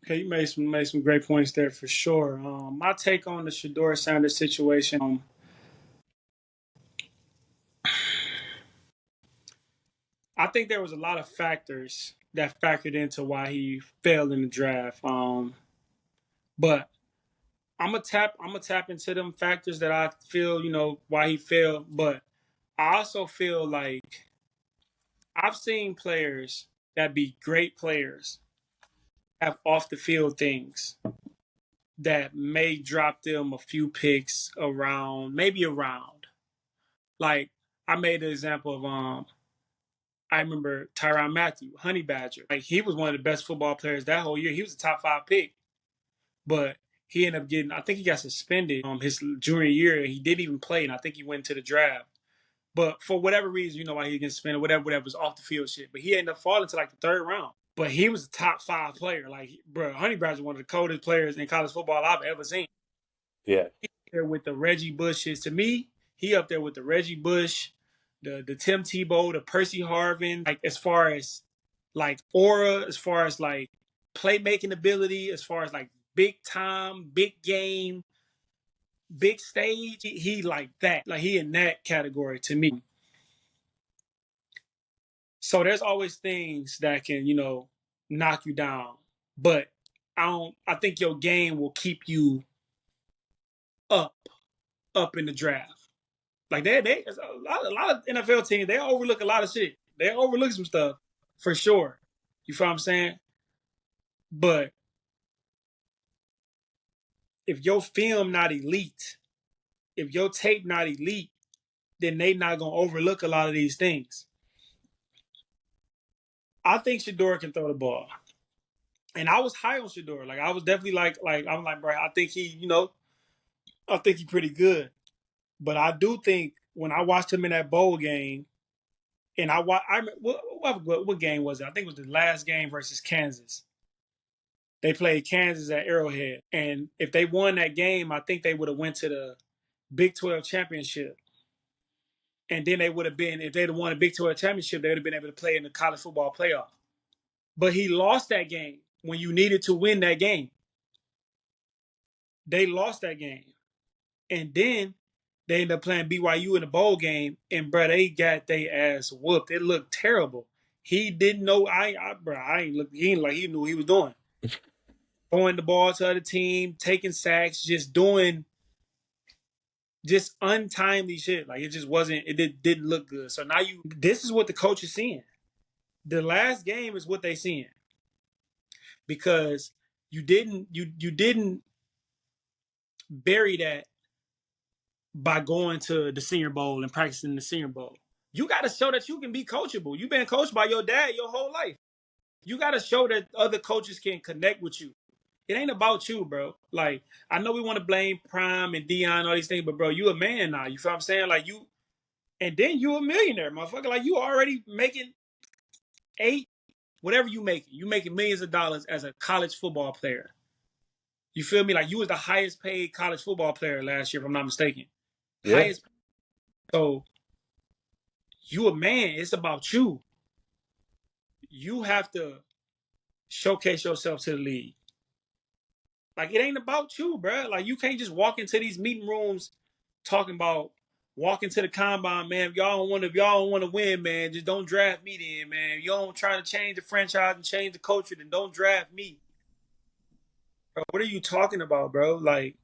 Okay, you made some great points there for sure. My take on the Shedeur Sanders situation. I think there was a lot of factors that factored into why he failed in the draft. But I'm gonna tap into them factors that I feel why he failed. But I also feel like I've seen players that be great players have off the field things that may drop them a few picks around, maybe around. Like I made an example of I remember Tyrann Mathieu, Honey Badger. Like he was one of the best football players that whole year. He was a top 5 pick, but he ended up getting. I think he got suspended his junior year. He didn't even play, and I think he went to the draft. But for whatever reason, you know why he didn't suspended, whatever was off the field shit. But he ended up falling to like the 3rd round. But he was a top 5 player. Like, bro, Honey Badger, one of the coldest players in college football I've ever seen. Yeah. He up there with the Reggie Bushes. To me, he up there with the Reggie Bush, the Tim Tebow, the Percy Harvin. Like as far as like aura, as far as like playmaking ability, as far as like big time, big game, big stage, he like that. Like he in that category to me. So there's always things that can, knock you down. But I think your game will keep you up in the draft. Like they a lot of NFL teams, they overlook a lot of shit. They overlook some stuff for sure. You feel what I'm saying? But if your film not elite, if your tape not elite, then they not gonna overlook a lot of these things. I think Shadour can throw the ball. And I was high on Shadour. Like I was definitely like I'm like, bro, I think I think he's pretty good. But I do think when I watched him in that bowl game, and what game was it? I think it was the last game versus Kansas. They played Kansas at Arrowhead, and if they won that game, I think they would have went to the Big 12 championship. And then they would have been, if they'd have won a Big 12 championship, they would have been able to play in the college football playoff. But he lost that game when you needed to win that game. They lost that game. And then they ended up playing BYU in the bowl game, and bro, they got their ass whooped. It looked terrible. He didn't know. He ain't like he knew what he was doing. Throwing the ball to the other team, taking sacks, just doing just untimely shit. Like it just wasn't. It didn't look good. So now this is what the coach is seeing. The last game is what they seeing because you didn't bury that by going to the Senior Bowl and practicing the Senior Bowl. You got to show that you can be coachable. You've been coached by your dad your whole life. You got to show that other coaches can connect with you. It ain't about you, bro. Like, I know we want to blame Prime and Dion and all these things, but, bro, you a man now. You feel what I'm saying? Like, and then you a millionaire, motherfucker. Like, you already making whatever you making. You making millions of dollars as a college football player. You feel me? Like, you was the highest paid college football player last year, if I'm not mistaken. Yeah. Highest. So, you a man. It's about you. You have to showcase yourself to the league. Like, it ain't about you, bro. Like, you can't just walk into these meeting rooms talking about walking to the combine, man. If y'all don't want to win, man, just don't draft me then, man. If y'all don't try to change the franchise and change the culture, then don't draft me. Bro, what are you talking about, bro? Like,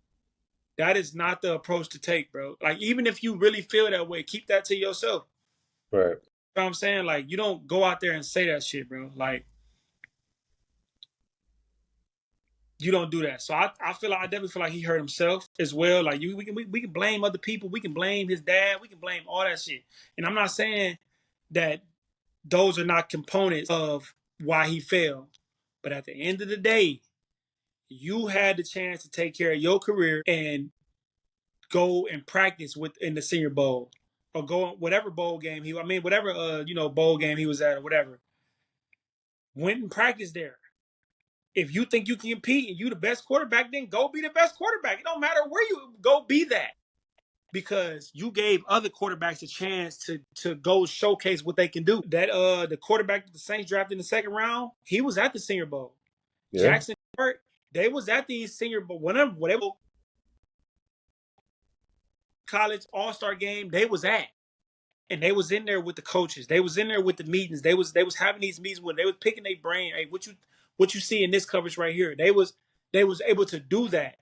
that is not the approach to take, bro. Like, even if you really feel that way, keep that to yourself. Right. You know what I'm saying? Like, you don't go out there and say that shit, bro. Like, you don't do that. So I definitely feel like he hurt himself as well. Like we can blame other people. We can blame his dad. We can blame all that shit. And I'm not saying that those are not components of why he failed. But at the end of the day, you had the chance to take care of your career and go and practice in the Senior Bowl or go whatever bowl game whatever bowl game he was at or whatever. Went and practiced there. If you think you can compete and you the best quarterback, then go be the best quarterback. It don't matter where you go, be that. Because you gave other quarterbacks a chance to go showcase what they can do. That the quarterback that the Saints drafted in the 2nd round, he was at the Senior Bowl. Yeah. Jackson Hurt, they was at the Senior Bowl. Whatever college all-star game, they was at. And they was in there with the coaches. They was in there with the meetings. They was having these meetings where they was picking their brain. Hey, what you see in this coverage right here? They was able to do that.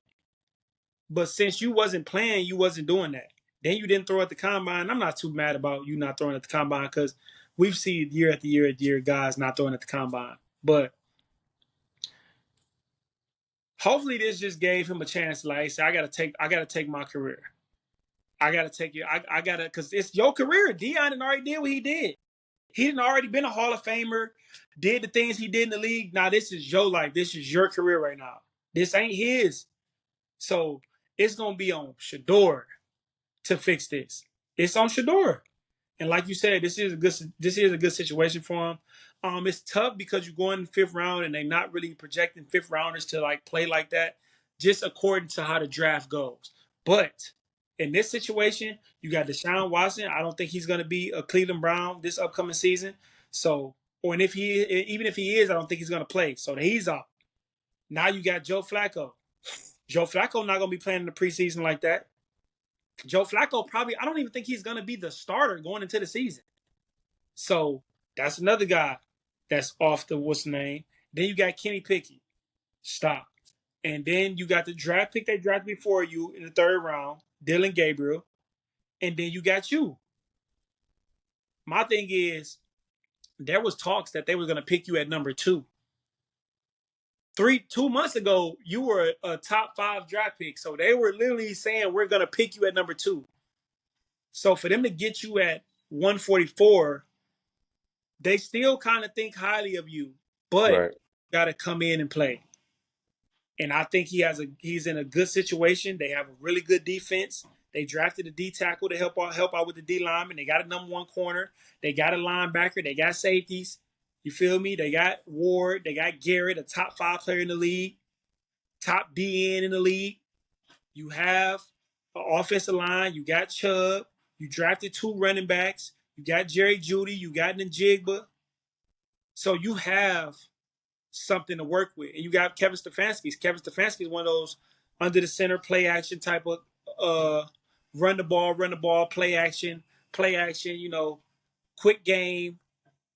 But since you wasn't playing, you wasn't doing that. Then you didn't throw at the combine. I'm not too mad about you not throwing at the combine because we've seen year after year guys not throwing at the combine. But hopefully this just gave him a chance. Like I said, I gotta take my career. I gotta take you. I gotta, because it's your career. Deion didn't already did what he did. He didn't already been a Hall of Famer, did the things he did in the league. Now this is your life. This is your career right now. This ain't his. So it's gonna be on Shadour to fix this. It's on Shadour. And like you said, this is a good situation for him. It's tough because you go in the fifth round and they're not really projecting fifth rounders to like play like that, just according to how the draft goes. But in this situation, you got Deshaun Watson. I don't think he's going to be a Cleveland Brown this upcoming season. So, or and if he even if he is, I don't think he's going to play. So he's out. Now you got Joe Flacco. Joe Flacco not going to be playing in the preseason like that. Joe Flacco probably, I don't even think he's going to be the starter going into the season. So that's another guy that's off the what's the name. Then you got Kenny Pickett. Stop. And then you got the draft pick they drafted before you in the third round, Dylan Gabriel. And then you got you. My thing is, there was talks that they were going to pick you at number 2. 2 months ago, you were a top 5 draft pick. So they were literally saying, we're going to pick you at number 2. So for them to get you at 144, they still kind of think highly of you, but Right. you got to come in and play. And I think he's in a good situation. They have a really good defense. They drafted a D tackle to help out with the D lineman. They got a number 1 corner. They got a linebacker. They got safeties. You feel me? They got Ward. They got Garrett, a top 5 player in the league, top DN in the league. You have an offensive line. You got Chubb. You drafted 2 running backs. You got Jerry Jeudy. You got Njigba. So you have something to work with. And you got Kevin Stefanski. Kevin Stefanski is one of those under the center play action type of run the ball, play action, quick game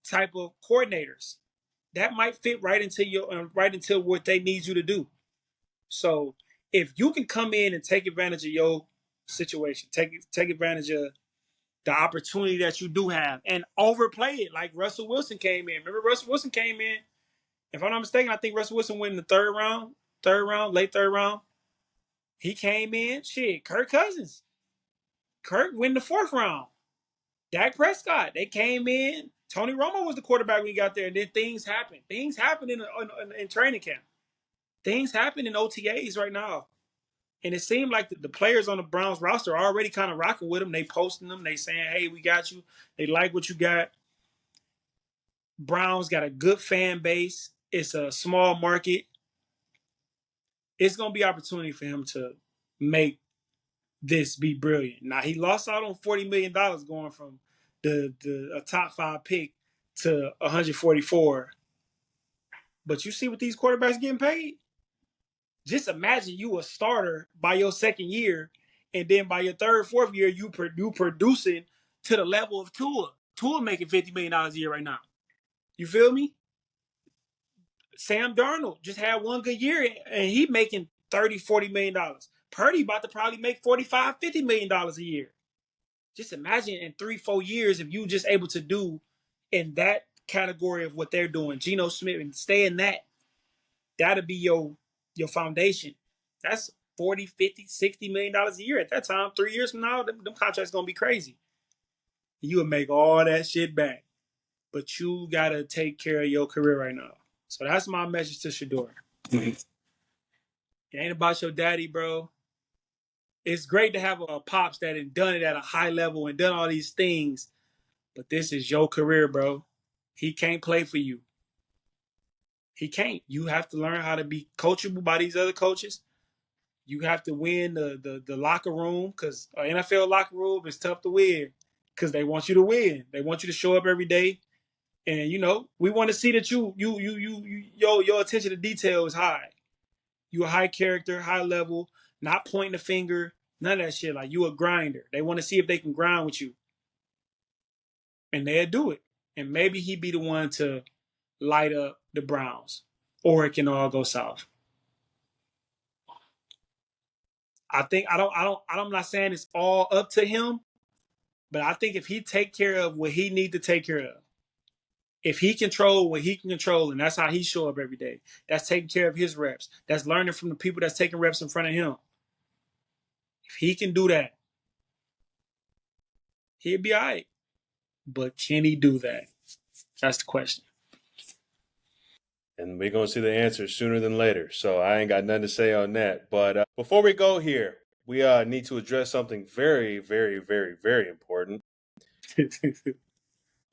type of coordinators. That might fit right into what they need you to do. So if you can come in and take advantage of your situation, take advantage of the opportunity that you do have and overplay it like Russell Wilson came in. Remember Russell Wilson came in? If I'm not mistaken, I think Russell Wilson went in the late third round. He came in, Kirk Cousins. Kirk went in the 4th round. Dak Prescott, they came in. Tony Romo was the quarterback when he got there, and then things happened. Things happen in training camp. Things happen in OTAs right now. And it seemed like the players on the Browns roster are already kind of rocking with them. They posting them. They saying, hey, we got you. They like what you got. Browns got a good fan base. It's a small market. It's going to be opportunity for him to make this be brilliant. Now, he lost out on $40 million going from a top 5 pick to 144. But you see what these quarterbacks getting paid? Just imagine you a starter by your 2nd year, and then by your 3rd, 4th year, you producing to the level of Tua. Tua making $50 million a year right now. You feel me? Sam Darnold just had one good year, and he making $30, $40 million. Purdy about to probably make $45, $50 million a year. Just imagine in 3, 4 years if you just able to do in that category of what they're doing, Geno Smith, and stay in that. That'll be your foundation. That's 40, 50, $60 million a year at that time. 3 years from now, them contracts gonna be crazy. You would make all that shit back. But you gotta take care of your career right now. So that's my message to Shadour. It ain't about your daddy, bro. It's great to have a pops that had done it at a high level and done all these things, but this is your career, bro. He can't play for you. He can't. You have to learn how to be coachable by these other coaches. You have to win the locker room, because an NFL locker room is tough to win because they want you to win. They want you to show up every day. And we want to see that your attention to detail is high. You a high character, high level, not pointing the finger, none of that shit. Like, you a grinder. They want to see if they can grind with you. And they'll do it. And maybe he be the one to light up the Browns. Or it can all go south. I'm not saying it's all up to him, but I think if he take care of what he need to take care of, If he control what he can control, and that's how he show up every day, that's taking care of his reps, that's learning from the people that's taking reps in front of him. If he can do that, he'll be all right. But can he do that? That's the question. And we're going to see the answer sooner than later. So I ain't got nothing to say on that. But before we go here, we need to address something very, very, very, very important.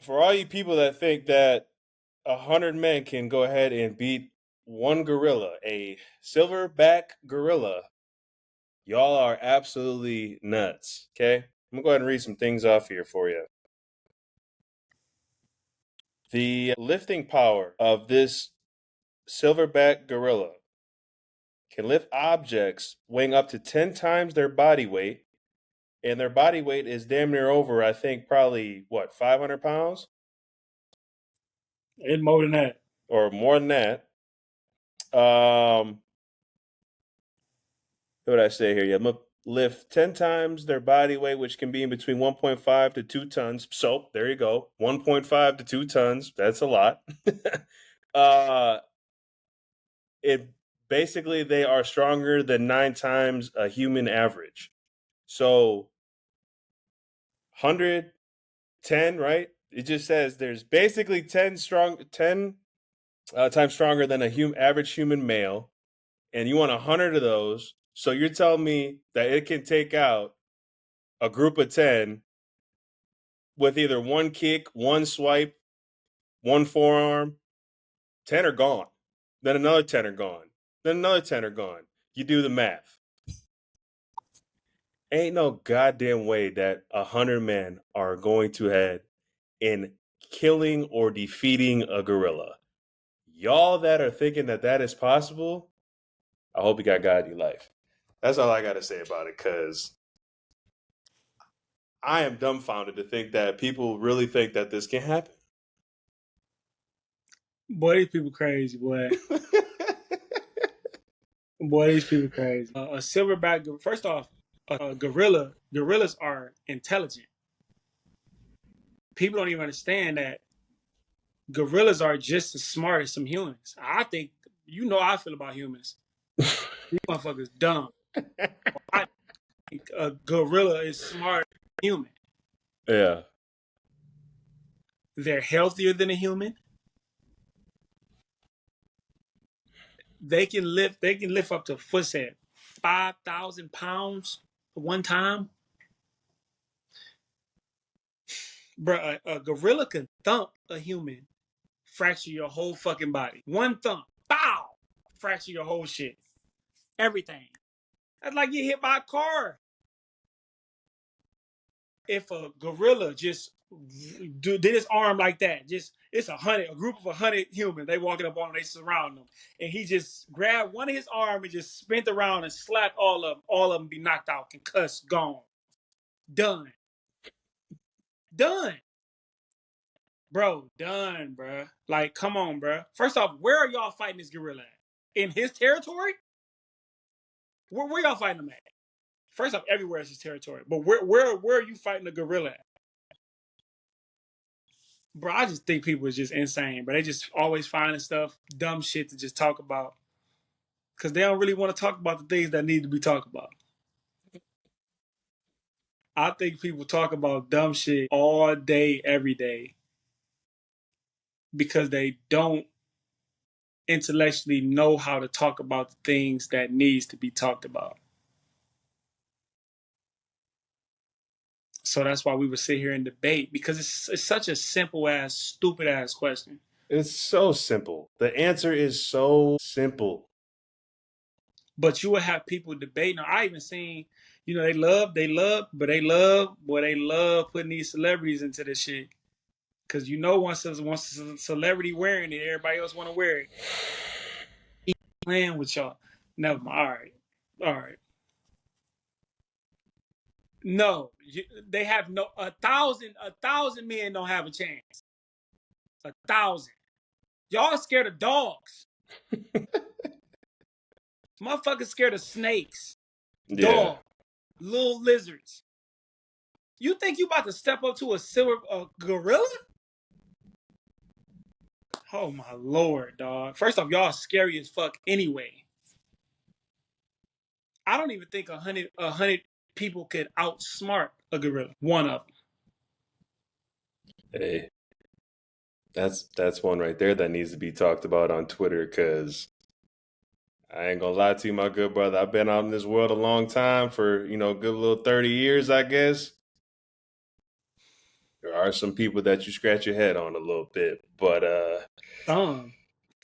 For all you people that think that 100 men can go ahead and beat one gorilla, a silverback gorilla, y'all are absolutely nuts. Okay? I'm going to go ahead and read some things off here for you. The lifting power of this silverback gorilla can lift objects weighing up to 10 times their body weight. And their body weight is damn near over, I think, probably, 500 pounds? It's more than that. Or more than that. What did I say here? Yeah, I'm going to lift 10 times their body weight, which can be in between 1.5 to 2 tons. So, there you go. 1.5 to 2 tons. That's a lot. It basically, they are stronger than 9 times a human average. So 110, right? It just says there's basically 10 times stronger than average human male, and you want 100 of those. So you're telling me that it can take out a group of 10 with either one kick, one swipe, one forearm. 10 are gone. Then another 10 are gone. Then another 10 are gone. You do the math. Ain't no goddamn way that 100 men are going to head in killing or defeating a gorilla. Y'all that are thinking that that is possible, I hope you got God in your life. That's all I got to say about it, because I am dumbfounded to think that people really think that this can happen. Boy, these people crazy, boy. Boy, these people crazy. A silverback, first off, gorillas are intelligent. People don't even understand that gorillas are just as smart as some humans. I think, how I feel about humans. These motherfuckers dumb. I think a gorilla is smarter than a human. Yeah. They're healthier than a human. They can lift up to 5,000 pounds at one time. Bro, a gorilla can thump a human, fracture your whole fucking body. One thump, bow, fracture your whole shit. Everything. That's like you hit by a car. If a gorilla just did his arm like that, it's a group of 100 humans, they walking up on him, they surround him, and he just grabbed one of his arm and just spent around and slapped all of them be knocked out, concussed, gone, done, bro, done, bro. Like, come on, bro. First off, where are y'all fighting this gorilla at? In his territory? Where y'all fighting him at? First off, everywhere is his territory, but where are you fighting the gorilla at? Bro, I just think people is just insane, but they just always finding stuff, dumb shit to just talk about, because they don't really want to talk about the things that need to be talked about. I think people talk about dumb shit all day, every day, because they don't intellectually know how to talk about the things that needs to be talked about. So that's why we would sit here and debate, because it's such a simple ass, stupid ass question. It's so simple. The answer is so simple. But you will have people debating. I even seen, they love putting these celebrities into this shit. Cause once a celebrity wearing it, everybody else want to wear it. He's playing with y'all. Never mind. All right. No, they have no 1,000 men don't have a chance. 1,000. Y'all scared of dogs. Motherfuckers scared of snakes, dogs, little lizards. You think you about to step up to a gorilla? Oh my Lord, dog. First off, y'all scary as fuck anyway. I don't even think 100 people could outsmart a gorilla. One of them. Hey, that's one right there that needs to be talked about on Twitter because I ain't gonna lie to you, my good brother. I've been out in this world a long time for, a good little 30 years, I guess. There are some people that you scratch your head on a little bit, but Some.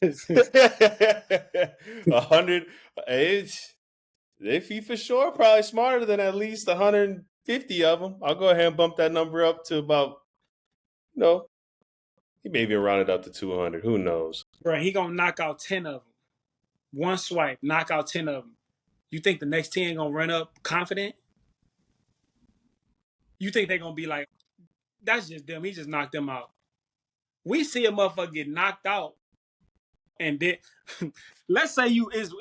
100, they feet for sure probably smarter than at least 150 of them. I'll go ahead and bump that number up to about, he may even round it up to 200. Who knows? Bro, he gonna knock out 10 of them. One swipe, knock out 10 of them. You think the next 10 gonna run up confident? You think they gonna be like, that's just them. He just knocked them out. We see a motherfucker get knocked out, and then let's say is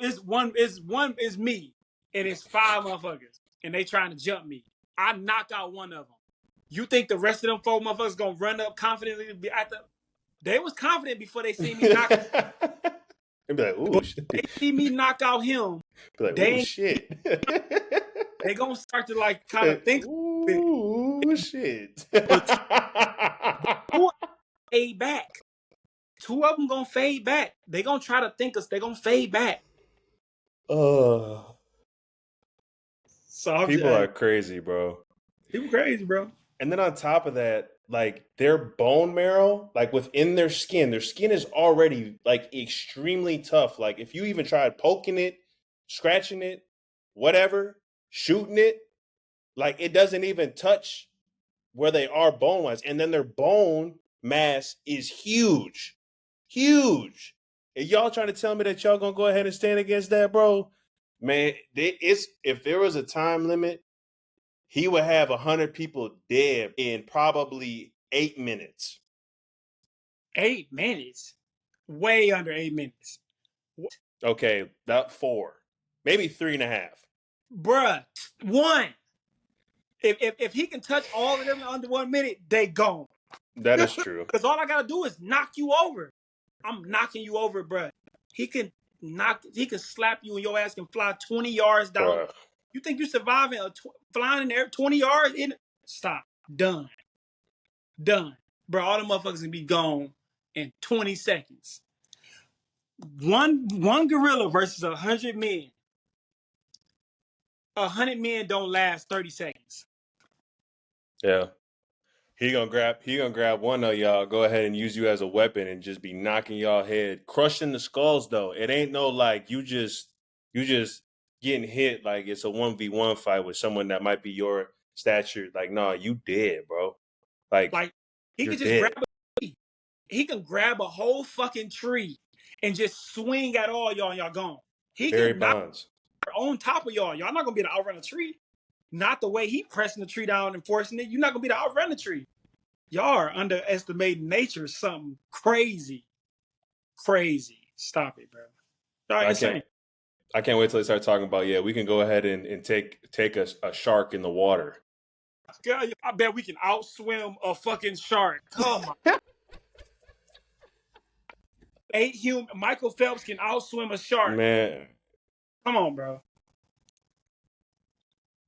me, and it's 5 motherfuckers, and they trying to jump me. I knock out one of them. You think the rest of them 4 motherfuckers gonna run up confidently? They was confident before they see me knock. They'd be like, ooh, shit. They see me knock out him. Be like, they ooh, shit. They gonna start to like kind of think. Ooh, shit. But 2 fade back. 2 of them gonna fade back. They gonna try to think us. They gonna fade back. Oh. So People are crazy, bro. People crazy, bro. And then on top of that, like their bone marrow, like within their skin is already like extremely tough. Like if you even tried poking it, scratching it, whatever, shooting it, like it doesn't even touch where they are bone wise. And then their bone mass is huge. Huge. And y'all trying to tell me that y'all gonna go ahead and stand against that, bro? Man, if there was a time limit, he would have 100 people dead in probably 8 minutes. 8 minutes? Way under 8 minutes. Okay, that 4. Maybe 3.5. Bruh, 1. If he can touch all of them under 1 minute, they gone. That is true. Because all I gotta do is knock you over. I'm knocking you over, bruh. He can slap you and your ass can fly 20 yards down. Bruh. You think you surviving flying in there 20 yards? Stop. Done. Bro, all the motherfuckers can be gone in 20 seconds. One gorilla versus 100 men. 100 men don't last 30 seconds. Yeah. He gonna grab one of y'all, go ahead and use you as a weapon and just be knocking y'all head, crushing the skulls though. It ain't no like you just getting hit like it's a 1v1 fight with someone that might be your stature. Like, no, you dead, bro. Like he can just grab a tree. He can grab a whole fucking tree and just swing at all y'all and y'all gone. He Barry can knock Bonds on top of y'all. Y'all not gonna be able to outrun a tree. Not the way he pressing the tree down and forcing it. You're not gonna be able to outrun the tree. Y'all are underestimating nature. Something crazy. Stop it, bro. Y'all insane. I can't wait till they start talking about, we can go ahead and take a shark in the water. Girl, I bet we can outswim a fucking shark. Come on. 8 human. Michael Phelps can outswim a shark. Man. Come on, bro.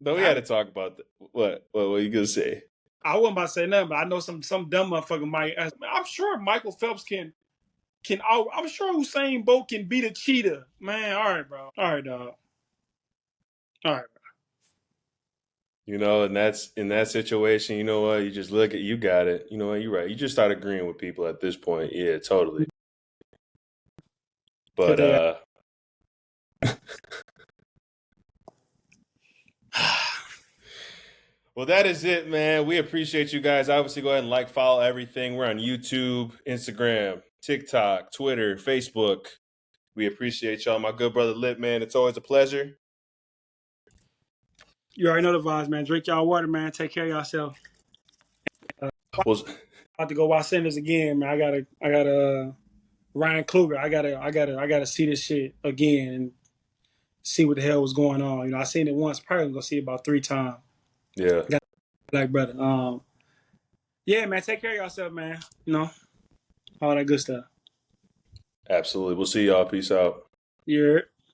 No, we had to talk about that. What are you gonna say? I wasn't about to say nothing, but I know some dumb motherfucker might ask. I'm sure Michael Phelps can I'm sure Usain Bolt can beat a cheetah. Man, all right, bro. All right, dog. All right, bro. And that's in that situation, you know what? You just look at, you got it. You know what? You're right. You just start agreeing with people at this point. Yeah, totally. But well, that is it, man. We appreciate you guys. Obviously, go ahead and like, follow everything. We're on YouTube, Instagram, TikTok, Twitter, Facebook. We appreciate y'all. My good brother Lip, man. It's always a pleasure. You already know the vibes, man. Drink y'all water, man. Take care of yourself. About to go watch Sinners again, man. I gotta Ryan Kluger. I gotta see this shit again and see what the hell was going on. I seen it once. Probably gonna see it about 3 times. Yeah. Black brother. Yeah, man. Take care of yourself, man. All that good stuff. Absolutely. We'll see y'all. Peace out. Yeah.